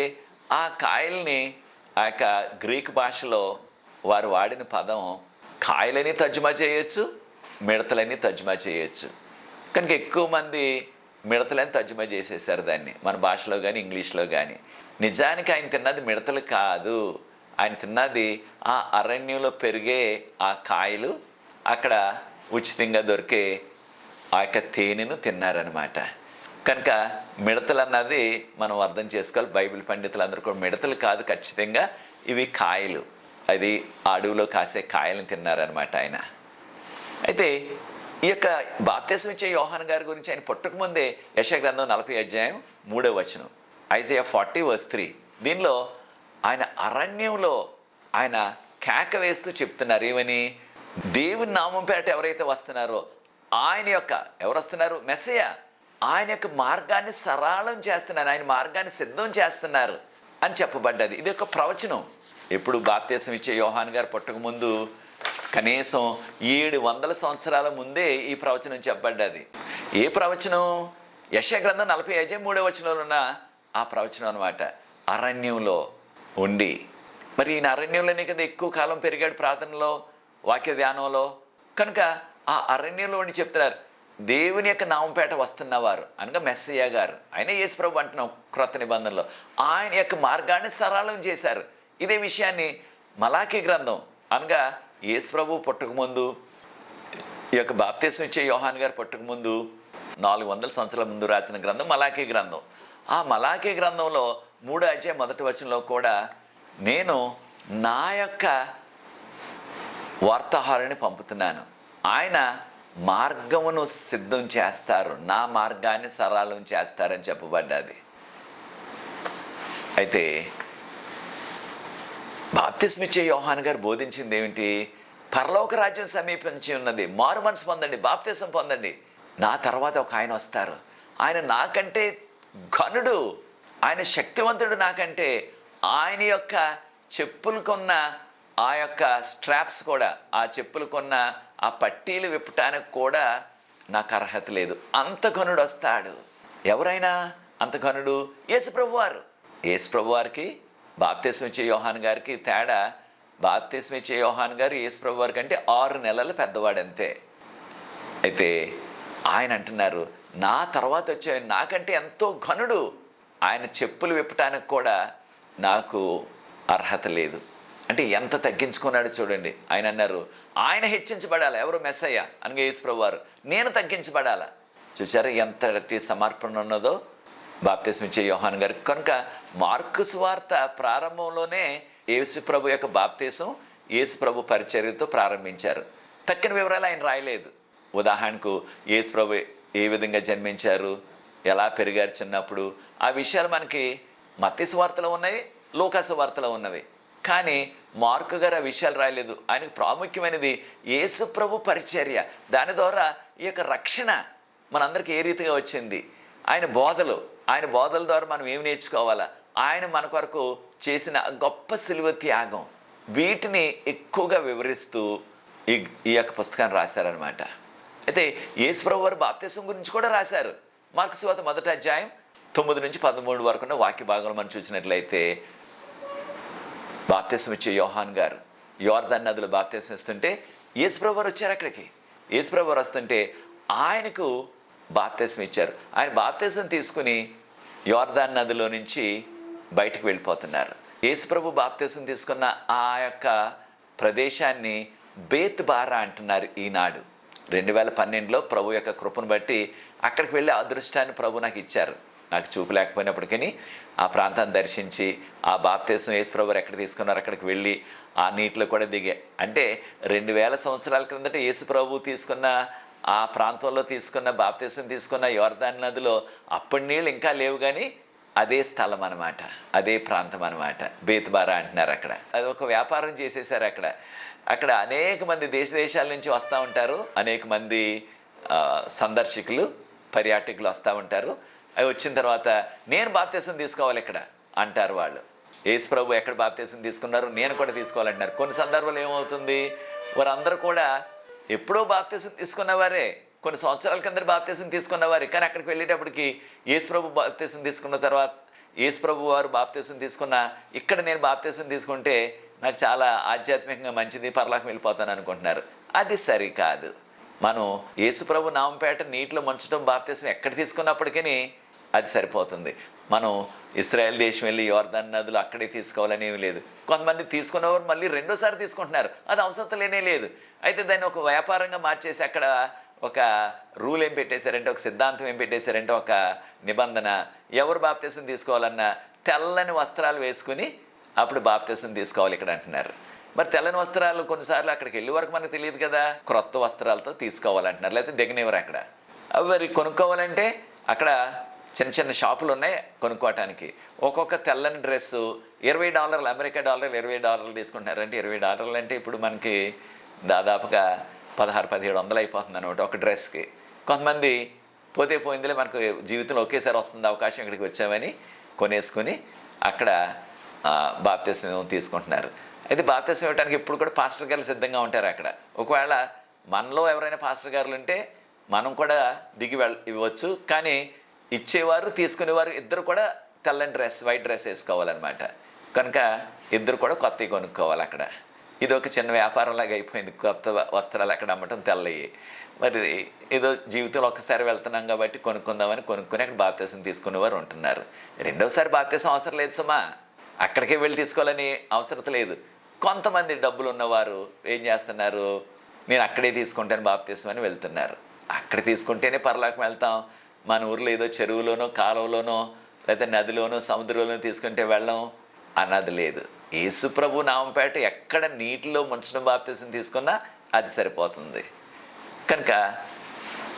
ఆ కాయల్ని ఆ యొక్క గ్రీక్ భాషలో వారు వాడిన పదం కాయలని తర్జుమా చేయొచ్చు, మిడతలని తర్జుమా చేయొచ్చు. కనుక ఎక్కువ మంది మిడతలని తర్జుమా చేసేసారు దాన్ని మన భాషలో కానీ ఇంగ్లీష్లో కానీ. నిజానికి ఆయన తిన్నది మిడతలు కాదు, ఆయన తిన్నది ఆ అరణ్యంలో పెరిగే ఆ కాయలు, అక్కడ ఉచితంగా దొరికే ఆ యొక్క తేనెను తిన్నారనమాట. కనుక మిడతలు అన్నది మనం అర్థం చేసుకోవాలి. బైబిల్ పండితులు అందరూ కూడా మిడతలు కాదు, ఖచ్చితంగా ఇవి కాయలు, అది అడవిలో కాసే కాయలను తిన్నారనమాట ఆయన. అయితే ఈ యొక్క బాప్తిసం ఇచ్చే యోహాను గారి గురించి ఆయన పుట్టకముందే యెషయా గ్రంథం 40 అధ్యాయం 3వ వచనం, ఐజయా 40:3, దీనిలో ఆయన అరణ్యంలో ఆయన కేక వేస్తూ చెప్తున్నారు ఏమని, దేవుని నామం పేట ఎవరైతే వస్తున్నారో ఆయన యొక్క ఎవరు వస్తున్నారు, మెస్సయ్య, ఆయన యొక్క మార్గాన్ని సరళం చేస్తున్నారు, ఆయన మార్గాన్ని సిద్ధం చేస్తున్నారు అని చెప్పబడ్డది. ఇది ఒక ప్రవచనం. ఎప్పుడు బాప్తిసం ఇచ్చే యోహాను గారు పుట్టకముందు కనీసం 700 సంవత్సరాల ముందే ఈ ప్రవచనం చెప్పబడ్డది. ఏ ప్రవచనం? యెషయా గ్రంథం 40 అధ్యాయం 3వ వచనంలో ఉన్న ఆ ప్రవచనం అనమాట. అరణ్యంలో ఉండి, మరి ఈయన అరణ్యంలోనే కదా ఎక్కువ కాలం పెరిగాడు ప్రార్థనలో, వాక్య ధ్యానంలో. కనుక ఆ అరణ్యంలో ఉండి చెప్తున్నారు, దేవుని యొక్క నామంపేట వస్తున్నవారు అనగా మెస్సయ్య గారు, ఆయన యేసుప్రభు అంటున్నాం క్రొత్త నిబంధనలో, ఆయన యొక్క మార్గాన్ని సరళం చేశారు. ఇదే విషయాన్ని మలాకీ గ్రంథం అనగా యేసుప్రభు పుట్టకముందు, ఈ యొక్క బాప్తిసం ఇచ్చే యోహాన్ గారు పుట్టకముందు 400 సంవత్సరాల ముందు రాసిన గ్రంథం మలాకీ గ్రంథం. ఆ మలాకీ గ్రంథంలో 3వ అధ్యాయం 1వ వచనంలో కూడా, నేను నా యొక్క వార్తాహరుని పంపుతున్నాను, ఆయన మార్గమును సిద్ధం చేస్తారు, నా మార్గాన్ని సరళం చేస్తారని చెప్పబడ్డది. అయితే బాప్తిస్మిచ్చే యోహాన్ గారు బోధించింది ఏమిటి? పరలోక రాజ్యం సమీపించి ఉన్నది, మారు మనసు పొందండి, బాప్తిసం పొందండి, నా తర్వాత ఒక ఆయన వస్తారు, ఆయన నాకంటే ఘనుడు, ఆయన శక్తివంతుడు నాకంటే, ఆయన యొక్క చెప్పులకున్న ఆ యొక్క స్ట్రాప్స్ కూడా, ఆ చెప్పులకున్న ఆ పట్టీలు విప్పటానికి కూడా నాకు అర్హత లేదు, అంత ఘనుడు వస్తాడు. ఎవరైనా అంత ఘనుడు? యేసుప్రభు వారు. యేసుప్రభు వారికి బాప్తిసం ఇచ్చే యోహాన్ గారికి తేడా, బాప్తిసం ఇచ్చే యోహాన్ గారు యేసుప్రభు వారి కంటే 6 నెలలు పెద్దవాడంతే. అయితే ఆయన అంటున్నారు, నా తర్వాత వచ్చే నాకంటే ఎంతో ఘనుడు, ఆయన చెప్పులు విప్పటానికి కూడా నాకు అర్హత లేదు. అంటే ఎంత తగ్గించుకున్నాడు చూడండి. ఆయన అన్నారు, ఆయన హెచ్చించబడాలి, ఎవరు? మెస్సయ్య అనగా యేసుప్రభు వారు, నేను తగ్గించబడాలా. చూసారా ఎంతటి సమర్పణ ఉన్నదో బాప్తిసం ఇచ్చే యోహాన్ గారికి. కనుక మార్కు సువార్త ప్రారంభంలోనే యేసుప్రభు యొక్క బాప్తిసం యేసుప్రభు పరిచర్యతో ప్రారంభించారు. తక్కిన వివరాలు ఆయన రాయలేదు. ఉదాహరణకు యేసుప్రభు ఏ విధంగా జన్మించారు, ఎలా పెరిగారు చిన్నప్పుడు, ఆ విషయాలు మనకి మత్తయి సువార్తలో ఉన్నవి, లూకా సువార్తలో ఉన్నవి. కానీ మార్కు గారు ఆ విషయాలు రాయలేదు. ఆయనకు ప్రాముఖ్యమైనది యేసుప్రభు పరిచర్య. దాని ద్వారా ఈ యొక్క రక్షణ మనందరికీ ఏ రీతిగా వచ్చింది, ఆయన బోధల ద్వారా మనం ఏమి నేర్చుకోవాలా, ఆయన మన కొరకు చేసిన గొప్ప సిలువ త్యాగం, వీటిని ఎక్కువగా వివరిస్తూ ఈ యొక్క పుస్తకాన్ని రాశారనమాట. అయితే యేసుప్రభు వారు బాప్తిసం గురించి కూడా రాశారు. మార్కు సువార్త 1వ అధ్యాయం 9 నుంచి 13 వరకు ఉన్న వాక్య భాగంలో మనం చూసినట్లయితే, బాప్తిసం ఇచ్చే యోహాన్ గారు యోర్దాను నదిలో బాప్తిసం ఇస్తుంటే యేసుప్రభు వారు వచ్చారు అక్కడికి. యేసుప్రభు వారు వస్తుంటే ఆయనకు బాప్తిసం ఇచ్చారు. ఆయన బాప్తిసం తీసుకుని యోర్దాను నదిలో నుంచి బయటకు వెళ్ళిపోతున్నారు. యేసుప్రభు బాప్తిసం తీసుకున్న ఆ యొక్క ప్రదేశాన్ని బేత్ బారా అంటున్నారు ఈనాడు. 2012లో ప్రభు యొక్క కృపను బట్టి అక్కడికి వెళ్ళే అదృష్టాన్ని ప్రభు నాకు ఇచ్చారు. నాకు చూపు లేకపోయినప్పటికీ ఆ ప్రాంతాన్ని దర్శించి, ఆ బాప్తిసం యేసుప్రభు ఎక్కడ తీసుకున్నారు అక్కడికి వెళ్ళి ఆ నీటిలో కూడా దిగా. అంటే 2000 సంవత్సరాల క్రిందట యేసుప్రభు తీసుకున్న ఆ ప్రాంతంలో తీసుకున్న బాప్తిసం తీసుకున్న యోర్దాను నదిలో అప్పటి నీళ్ళు ఇంకా లేవు, కానీ అదే స్థలం అనమాట, అదే ప్రాంతం అనమాట. బేత్బారా అంటున్నారు. అక్కడ అది ఒక వ్యాపారం చేసేసారు. అక్కడ అనేక మంది దేశాల నుంచి వస్తూ ఉంటారు, అనేక మంది సందర్శకులు, పర్యాటకులు వస్తూ ఉంటారు. అవి వచ్చిన తర్వాత నేను బాప్తిసం తీసుకోవాలి ఇక్కడ అంటారు వాళ్ళు. యేసుప్రభు ఎక్కడ బాప్తిసం తీసుకున్నారు, నేను కూడా తీసుకోవాలంటున్నారు. కొన్ని సందర్భాలు ఏమవుతుంది, వారందరూ కూడా ఎప్పుడో బాప్తిసం తీసుకున్నవారే, కొన్ని సంవత్సరాల కింద బాప్తిసం తీసుకున్నవారే, కానీ అక్కడికి వెళ్ళేటప్పటికి యేసుప్రభు బాప్తిసం తీసుకున్న తర్వాత, యేసుప్రభు వారు బాప్తిసం తీసుకున్న ఇక్కడ నేను బాప్తిసం తీసుకుంటే నాకు చాలా ఆధ్యాత్మికంగా మంచిది, పరలోకం వెళ్ళిపోతాను అనుకుంటున్నారు. అది సరికాదు. మనం యేసుప్రభు నామంపేట నీటిలో ముంచడం బాప్తిసం ఎక్కడ తీసుకున్నప్పటికీ అది సరిపోతుంది. మనం ఇశ్రాయేల్ దేశం వెళ్ళి యోర్దాను నదులు అక్కడే తీసుకోవాలని ఏమీ లేదు. కొంతమంది తీసుకున్నవారు మళ్ళీ రెండోసారి తీసుకుంటున్నారు, అది అవసరం లేనే లేదు. అయితే దాన్ని ఒక వ్యాపారంగా మార్చేసి అక్కడ ఒక రూల్ ఏం పెట్టేశారంటే, ఒక సిద్ధాంతం ఏం పెట్టేశారంటే, ఒక నిబంధన, ఎవరు బాప్తిసం తీసుకోవాలన్నా తెల్లని వస్త్రాలు వేసుకుని అప్పుడు బాప్తిసం తీసుకోవాలి ఇక్కడ అంటున్నారు. మరి తెల్లని వస్త్రాలు కొన్నిసార్లు అక్కడికి వెళ్ళే వరకు మనకు తెలియదు కదా, క్రొత్త వస్త్రాలతో తీసుకోవాలంటున్నారు, లేకపోతే దిగనివ్వరు అక్కడ. అవి మరి కొనుక్కోవాలంటే అక్కడ చిన్న చిన్న షాపులు ఉన్నాయి కొనుక్కోవటానికి. ఒక్కొక్క తెల్లని డ్రెస్సు $20, అమెరికా డాలర్ $20 తీసుకుంటున్నారు. అంటే $20 అంటే ఇప్పుడు మనకి దాదాపుగా 1600-1700 అయిపోతుంది అనమాట ఒక డ్రెస్కి. కొంతమంది పోతే పోయిందిలే, మనకు జీవితంలో ఒకేసారి వస్తుంది అవకాశం, ఇక్కడికి వచ్చామని కొనేసుకుని అక్కడ బాప్తిసం తీసుకుంటున్నారు. అయితే బాప్తిసం ఇవ్వడానికి ఇప్పుడు కూడా పాస్టర్ గారు సిద్ధంగా ఉంటారు అక్కడ. ఒకవేళ మనలో ఎవరైనా పాస్టర్ గారులు ఉంటే మనం కూడా దిగి ఇవ్వచ్చు, కానీ ఇచ్చేవారు తీసుకునేవారు ఇద్దరు కూడా తెల్లని డ్రెస్, వైట్ డ్రెస్ వేసుకోవాలన్నమాట. కనుక ఇద్దరు కూడా కొత్తవి కొనుక్కోవాలి అక్కడ. ఇది ఒక చిన్న వ్యాపారంలాగా అయిపోయింది. కొత్త వస్త్రాలు అక్కడ అమ్మటం, తెల్లయి. మరి ఏదో జీవితంలో ఒక్కసారి వెళ్తున్నాం కాబట్టి కొనుక్కుందామని కొనుక్కొని అక్కడ బాప్తీసం తీసుకునేవారు ఉంటున్నారు. రెండోసారి బాప్తీసం అవసరం లేదు సుమా, అక్కడికే వెళ్ళి తీసుకోవాలని అవసరం లేదు. కొంతమంది డబ్బులు ఉన్నవారు ఏం చేస్తున్నారు, నేను అక్కడే తీసుకుంటాను బాప్తీసం అని వెళ్తున్నారు. అక్కడ తీసుకుంటేనే పరలోకం వెళ్తాం. మన ఊర్లో ఏదో చెరువులోనో, కాలువలోనో, లేదా నదిలోనో, సముద్రంలోనో తీసుకుంటే వెళ్ళం అన్నది లేదు. యేసు ప్రభు నామంపేట ఎక్కడ నీటిలో ముంచడం బాప్తీసం తీసుకున్నా అది సరిపోతుంది. కనుక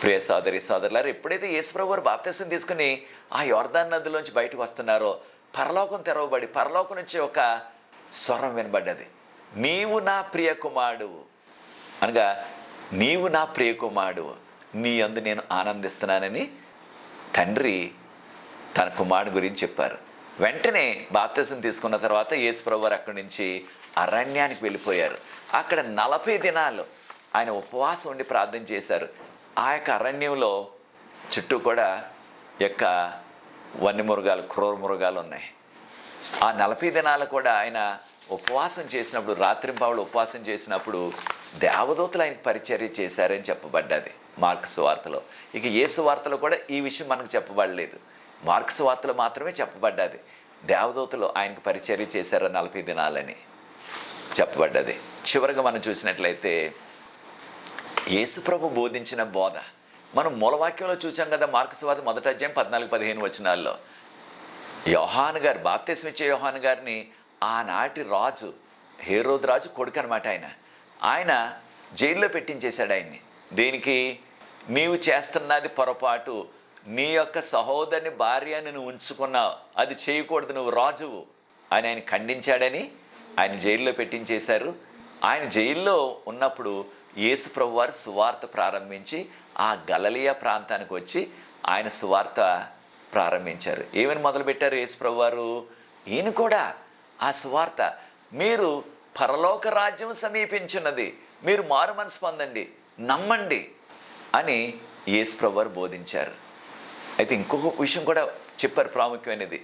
ప్రియ సోదరి సోదరులారు, ఎప్పుడైతే యేసు ప్రభు వారు బాప్తీసం తీసుకుని ఆ యోర్దాను నదిలోంచి బయటకు వస్తున్నారో పరలోకం తెరవబడి పరలోకం నుంచి ఒక స్వరం వినబడ్డది. నీవు నా ప్రియ కుమారుడు అనగా, నీవు నా ప్రియ కుమారుడు, నీ యందు నేను ఆనందిస్తున్నానని తండ్రి తన కుమారుడు గురించి చెప్పారు. వెంటనే బాప్తీసం తీసుకున్న తర్వాత యేసు ప్రభు వారు అక్కడి నుంచి అరణ్యానికి వెళ్ళిపోయారు. అక్కడ 40 దినాలు ఆయన ఉపవాసం ఉండి ప్రార్థన చేశారు. ఆ యొక్క అరణ్యంలో చుట్టూ కూడా యొక్క వన్యమృగాలు, క్రూర మృగాలు ఉన్నాయి. ఆ 40 దినాలు కూడా ఆయన ఉపవాసం చేసినప్పుడు, రాత్రింపవళ్ళు ఉపవాసం చేసినప్పుడు దేవదూతలు ఆయన పరిచర్య చేశారని చెప్పబడ్డది మార్కు సువార్తలో. ఇక యేసు వార్తలో కూడా ఈ విషయం మనకు చెప్పబడలేదు, మార్కు సువార్తలో మాత్రమే చెప్పబడ్డది. దేవదూతలు ఆయనకు పరిచర్య చేశారు 40 దినాలని చెప్పబడ్డది. చివరిగా మనం చూసినట్లయితే యేసు ప్రభు బోధించిన బోధ మనం మూలవాక్యంలో చూసాం కదా. మార్కు సువార్త 1వ అధ్యాయం 14-15 వచనాల్లో యోహాను గారు, బాప్తీసం ఇచ్చే యోహాను గారిని ఆనాటి రాజు, హేరోదు రాజు కొడుకు అనమాట, ఆయన జైల్లో పెట్టించేశాడు ఆయన్ని. దేనికి? నీవు చేస్తున్నది పొరపాటు, నీ యొక్క సహోదరుని భార్యను నువ్వు ఉంచుకున్నావు, అది చేయకూడదు, నువ్వు రాజువు అని ఆయన ఖండించాడని ఆయన జైల్లో పెట్టించేశారు. ఆయన జైల్లో ఉన్నప్పుడు యేసు ప్రభు వారు సువార్త ప్రారంభించి ఆ గలిలయ ప్రాంతానికి వచ్చి ఆయన సువార్త ప్రారంభించారు. ఏమని మొదలుపెట్టారు యేసు ప్రభు వారు? ఈయన కూడా ఆ సువార్త, మీరు పరలోక రాజ్యం సమీపించున్నది, మీరు మారు మనసు పొందండి, నమ్మండి అని యేసు ప్రభు వారు బోధించారు. అయితే ఇంకొక విషయం కూడా చెప్పారు, ప్రాముఖ్యమైనది.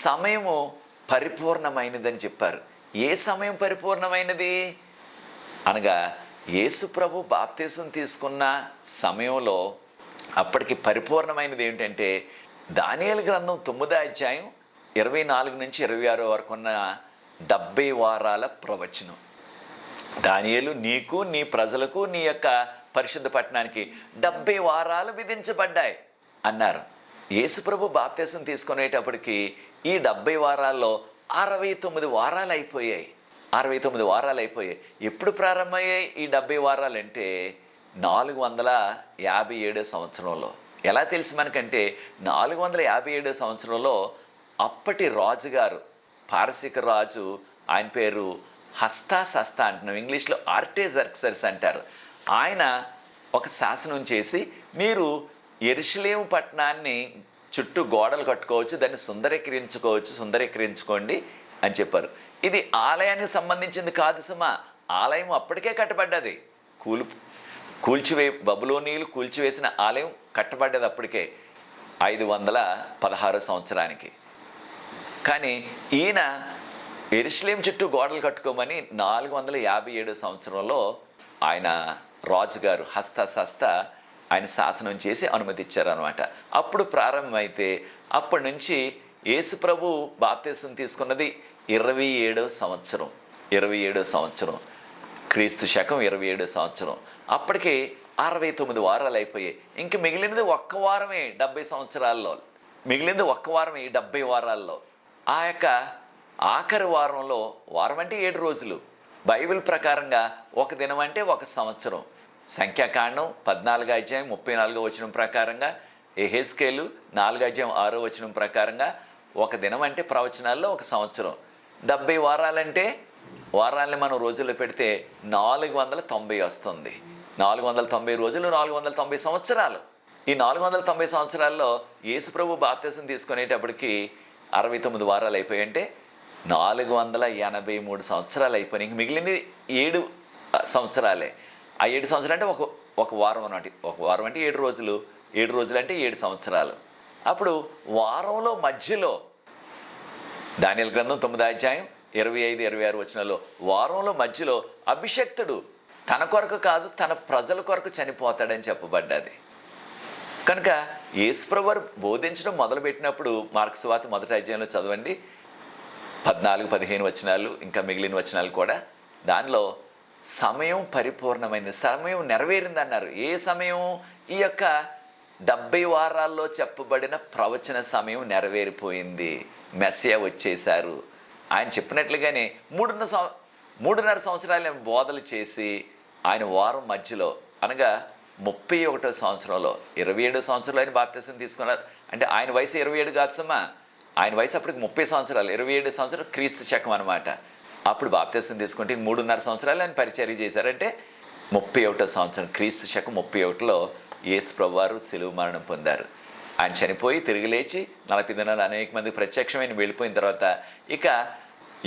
సమయము పరిపూర్ణమైనదని చెప్పారు. ఏ సమయం పరిపూర్ణమైనది అనగా, యేసు ప్రభు బాప్తీసం తీసుకున్న సమయంలో అప్పటికి పరిపూర్ణమైనది ఏంటంటే, దానియేలు గ్రంథం 9వ అధ్యాయం 24-26 వరకు ఉన్న 70 వారాల ప్రవచనం. దానియేలు, నీకు, నీ ప్రజలకు, నీ యొక్క పరిశుద్ధ పట్టణానికి 70 వారాలు విధించబడ్డాయి అన్నారు. యేసు ప్రభు బాప్తీసం తీసుకునేటప్పటికి ఈ 70 వారాల్లో 69 వారాలు అయిపోయాయి. 69 వారాలు అయిపోయాయి. ఎప్పుడు ప్రారంభమయ్యాయి ఈ 70 వారాలు అంటే 457 సంవత్సరంలో. ఎలా తెలుసు మనకంటే 457 సంవత్సరంలో అప్పటి రాజుగారు, పారసిక రాజు, ఆయన పేరు హస్తాసస్తా అంటున్నాం, ఇంగ్లీష్లో ఆర్టేజర్క్సెస్ అంటారు. ఆయన ఒక శాసనం చేసి, మీరు యెరూషలేము పట్టణాన్ని చుట్టూ గోడలు కట్టుకోవచ్చు, దాన్ని సుందరీకరించుకోండి అని చెప్పారు. ఇది ఆలయానికి సంబంధించింది కాదు సుమా, ఆలయం అప్పటికే కట్టబడ్డది. బబులోనీయులు కూల్చివేసిన ఆలయం కట్టబడ్డది అప్పటికే 516 సంవత్సరానికి. కానీ ఈయన యెరూషలేం చుట్టూ గోడలు కట్టుకోమని 457 సంవత్సరంలో ఆయన రాజుగారు హస్తసస్త ఆయన శాసనం చేసి అనుమతిచ్చారనమాట. అప్పుడు ప్రారంభమైతే అప్పటి నుంచి యేసు ప్రభు బాప్తీసం తీసుకున్నది 27వ సంవత్సరం, 27వ సంవత్సరం, క్రీస్తు శకం 27వ సంవత్సరం. అప్పటికి 69 వారాలు అయిపోయాయి. ఇంక మిగిలినది ఒక్క వారమే 70 సంవత్సరాల్లో, మిగిలినది ఒక్క వారమే ఈ 70 వారాల్లో. ఆ యొక్క ఆఖరి వారంలో, వారం అంటే 7 రోజులు, బైబిల్ ప్రకారంగా ఒక దినం అంటే ఒక సంవత్సరం. సంఖ్యాకాండం 14వ అధ్యాయం 34వ వచనం ప్రకారంగా, యెహెజ్కేలు 4వ అధ్యాయం 6వ వచనం ప్రకారంగా ఒక దినం అంటే ప్రవచనాల్లో ఒక సంవత్సరం. 70 వారాలంటే వారాలని మనం రోజుల్లో పెడితే 490 వస్తుంది. 490 రోజులు, 490 సంవత్సరాలు. ఈ 490 సంవత్సరాల్లో యేసు ప్రభు బాప్తీసం తీసుకునేటప్పటికి 69 వారాలు అయిపోయి, అంటే 483 సంవత్సరాలు అయిపోయినాయి. ఇంక మిగిలింది 7 సంవత్సరాలే. ఆ 7 సంవత్సరాలు అంటే ఒక వారం అన్నమాట. ఒక వారం అంటే 7 రోజులు, 7 రోజులు అంటే 7 సంవత్సరాలు. అప్పుడు వారంలో మధ్యలో దానియేలు గ్రంథం 9వ అధ్యాయం 25, 26 వచనాల్లో వారంలో మధ్యలో అభిషక్తుడు తన కొరకు కాదు తన ప్రజల కొరకు చనిపోతాడని చెప్పబడ్డది. కనుక యేసుప్రభువు వారు బోధించడం మొదలుపెట్టినప్పుడు మార్కు సువార్త 1వ అధ్యాయంలో చదవండి, 14, 15 వచనాలు ఇంకా మిగిలిన వచనాలు కూడా, దానిలో సమయం పరిపూర్ణమైంది, సమయం నెరవేరింది అన్నారు. ఏ సమయం? ఈ యొక్క 70 వారాల్లో చెప్పబడిన ప్రవచన సమయం నెరవేరిపోయింది. మెస్సియా వచ్చేశారు. ఆయన చెప్పినట్లుగానే 3.5 సంవత్సరాలు బోధలు చేసి ఆయన వారం మధ్యలో అనగా 31వ సంవత్సరంలో 27వ సంవత్సరంలో ఆయన బాప్తిసం తీసుకున్నారు. అంటే ఆయన వయసు 27 కాదుసమ్మా, ఆయన వయసు అప్పటికి 30 సంవత్సరాలు, 27 సంవత్సరాలు క్రీస్తు శకం అనమాట. అప్పుడు బాప్తిసం తీసుకుంటే 3.5 సంవత్సరాలు ఆయన పరిచర్య చేశారంటే 31వ సంవత్సరం క్రీస్తు శకం 31లో యేసుప్రభువు వారు శిలువ మరణం పొందారు. ఆయన చనిపోయి తిరిగి లేచి 40 దినాలు అనేక మందికి ప్రత్యక్షమైన వెళ్ళిపోయిన తర్వాత ఇక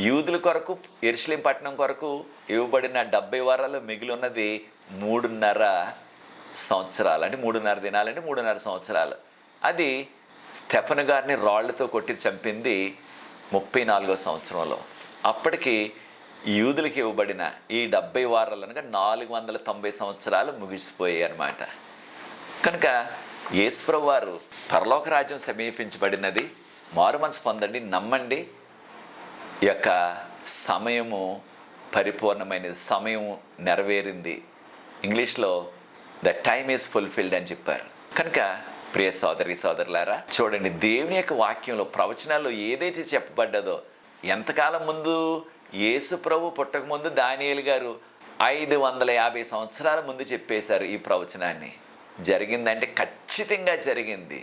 యూదుల కొరకు యెరూషలేం పట్టణం కొరకు ఇవ్వబడిన 70 వారాలు మిగిలి ఉన్నది 3.5 సంవత్సరాలు. అంటే 3.5 దినాలు, అంటే 3.5 సంవత్సరాలు. అది స్టెఫను గారిని రాళ్లతో కొట్టి చంపింది 34వ సంవత్సరంలో. అప్పటికి యూదులకి ఇవ్వబడిన ఈ 70 వారాలు అనగా 490 సంవత్సరాలు ముగిసిపోయాయి అన్నమాట. కనుక యేసుప్రభువు వారు పరలోక రాజ్యం సమీపించబడినది, మారు మనసు పొందండి, నమ్మండి, ఈ యొక్క సమయము పరిపూర్ణమైనది, సమయం నెరవేరింది. ఇంగ్లీష్లో ద టైమ్ ఈజ్ ఫుల్ఫిల్డ్ అని చెప్పారు. కనుక ప్రియ సోదరి సోదరులారా, చూడండి, దేవుని యొక్క వాక్యంలో ప్రవచనాల్లో ఏదైతే చెప్పబడ్డదో, ఎంతకాలం ముందు యేసు ప్రభు పుట్టకముందు దానియేలు గారు 550 సంవత్సరాల ముందు చెప్పేశారు ఈ ప్రవచనాన్ని. జరిగిందంటే ఖచ్చితంగా జరిగింది.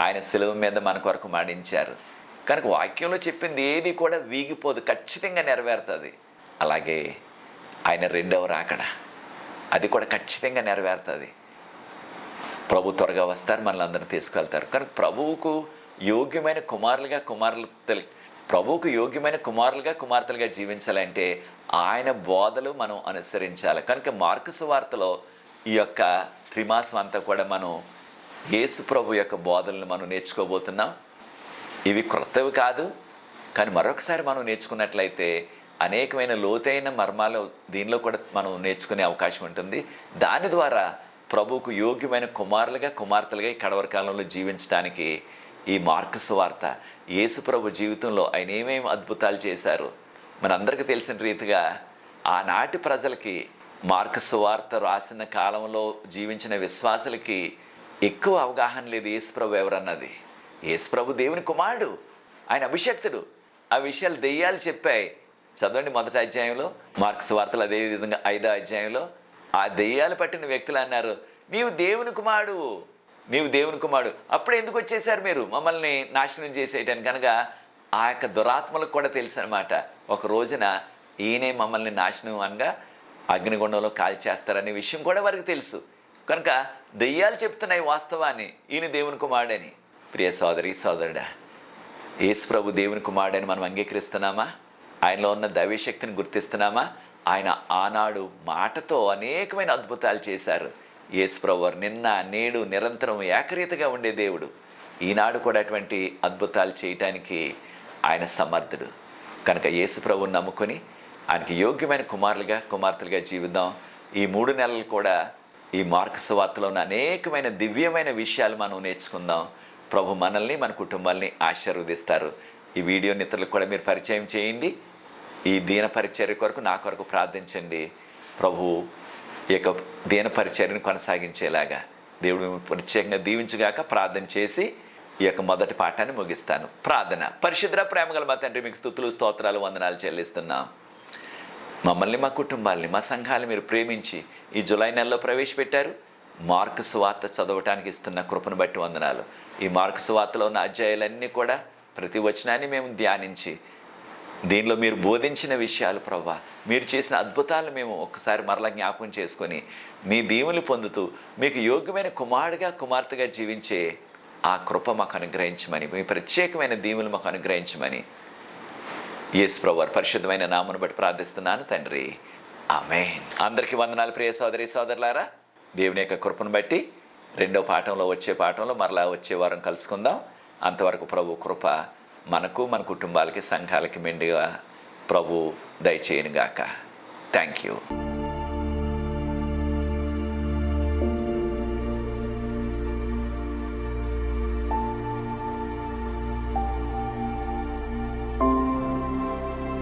ఆయన శిలువ మీద మన కొరకు మరణించారు. కనుక వాక్యంలో చెప్పింది ఏది కూడా వీగిపోదు, ఖచ్చితంగా నెరవేరుతుంది. అలాగే ఆయన రెండవ రాకడ, అది కూడా ఖచ్చితంగా నెరవేరుతుంది. ప్రభు త్వరగా వస్తారు, మనల్ని అందరినీ తీసుకెళ్తారు. కనుక ప్రభువుకు యోగ్యమైన కుమార్తెలుగా జీవించాలంటే ఆయన బోధలు మనం అనుసరించాలి. కనుక మార్కు సువార్తలో ఈ యొక్క త్రిమాసం అంతా కూడా మనం యేసు ప్రభు యొక్క బోధనలు మనం నేర్చుకోబోతున్నాం. ఇవి క్రొత్తవి కాదు, కానీ మరొకసారి మనం నేర్చుకున్నట్లయితే అనేకమైన లోతైన మర్మాలు దీనిలో కూడా మనం నేర్చుకునే అవకాశం ఉంటుంది. దాని ద్వారా ప్రభువుకు యోగ్యమైన కుమార్తెలుగా ఈ కడవరి కాలంలో జీవించడానికి ఈ మార్కు సువార్త, యేసు ప్రభు జీవితంలో ఆయన ఏమేమి అద్భుతాలు చేశారు మనందరికీ తెలిసిన రీతిగా ఆనాటి ప్రజలకి మార్కు సువార్త రాసిన కాలంలో జీవించిన విశ్వాసులకి ఎక్కువ అవగాహన లేదు యేసు ప్రభు ఎవరన్నది. యేసు ప్రభు దేవుని కుమారుడు, ఆయన అభిషక్తుడు. ఆ విషయాలు దెయ్యాలు చెప్పాయి. చదవండి 1వ అధ్యాయంలో, మార్కు సువార్తలు అదేవిధంగా 5వ అధ్యాయంలో ఆ దెయ్యాలు పట్టిన వ్యక్తులు అన్నారు, నీవు దేవుని కుమారుడు. అప్పుడు ఎందుకు వచ్చేసారు మీరు మమ్మల్ని నాశనం చేసేయటానికి? కనుక ఆ యొక్క దురాత్మలకు కూడా తెలుసు అనమాట, ఒక రోజున ఈయనే మమ్మల్ని నాశనం అనగా అగ్నిగుండంలో కాల్చేస్తారనే విషయం కూడా వారికి తెలుసు. కనుక దెయ్యాలు చెప్తున్నాయి వాస్తవాన్ని, ఈయన దేవుని కుమారుడని. ప్రియ సోదరి సోదరుడా, యేసు ప్రభు దేవుని కుమారుడని మనం అంగీకరిస్తున్నామా? ఆయనలో ఉన్న దైవశక్తిని గుర్తిస్తున్నామా? ఆయన ఆనాడు మాటతో అనేకమైన అద్భుతాలు చేశారు. యేసు ప్రభు వారు నిన్న నేడు నిరంతరం ఏకరీతిగా ఉండే దేవుడు. ఈనాడు కూడా అటువంటి అద్భుతాలు చేయటానికి ఆయన సమర్థుడు. కనుక యేసు ప్రభువుని నమ్ముకొని ఆయనకి యోగ్యమైన కుమార్తెలుగా జీవిద్దాం. ఈ 3 నెలలు కూడా ఈ మార్కు సువార్తలో ఉన్న అనేకమైన దివ్యమైన విషయాలు మనం నేర్చుకుందాం. ప్రభు మనల్ని, మన కుటుంబాల్ని ఆశీర్వదిస్తారు. ఈ వీడియోని ఇతరులకు కూడా మీరు పరిచయం చేయండి. ఈ దీన పరిచర్య కొరకు నా కొరకు ప్రార్థించండి. ప్రభు ఈ యొక్క దీన పరిచర్యను కొనసాగించేలాగా దేవుడు ప్రత్యేకంగా దీవించుగాక. ప్రార్థన చేసి ఈ యొక్క మొదటి పాఠాన్ని ముగిస్తాను. ప్రార్థన. పరిశుద్ధ ప్రేమగల మా తండ్రి, మీకు స్తుతులు స్తోత్రాలు వందనాలు చెల్లిస్తున్నాం. మమ్మల్ని, మా కుటుంబాల్ని, మా సంఘాలను మీరు ప్రేమించి ఈ జూలై నెలలో ప్రవేశపెట్టారు. మార్కు సువార్త చదవటానికి ఇస్తున్న కృపను బట్టి వందనాలు. ఈ మార్కు సువార్తలో ఉన్న అధ్యాయాలన్నీ కూడా ప్రతి వచనాన్ని మేము ధ్యానించి దీనిలో మీరు బోధించిన విషయాలు ప్రభువా, మీరు చేసిన అద్భుతాలను మేము ఒక్కసారి మరలా జ్ఞాపకం చేసుకొని మీ దీవులు పొందుతూ మీకు యోగ్యమైన కుమార్తెగా జీవించే ఆ కృప మాకు అనుగ్రహించమని, మీ ప్రత్యేకమైన దీవులు మాకు అనుగ్రహించమని యేసు ప్రభు వారి పరిశుద్ధమైన నామమును బట్టి ప్రార్థిస్తున్నాను తండ్రి. ఆమేన్. అందరికీ వందనాలు ప్రియ సోదరి సోదరులారా. దేవుని యొక్క కృపను బట్టి వచ్చే పాఠంలో మరలా వచ్చే వారం కలుసుకుందాం. అంతవరకు ప్రభు కృప మనకు మన కుటుంబాలకి సంఘాలకి మెండుగా ప్రభు దయచేయనుగాక. Thank you.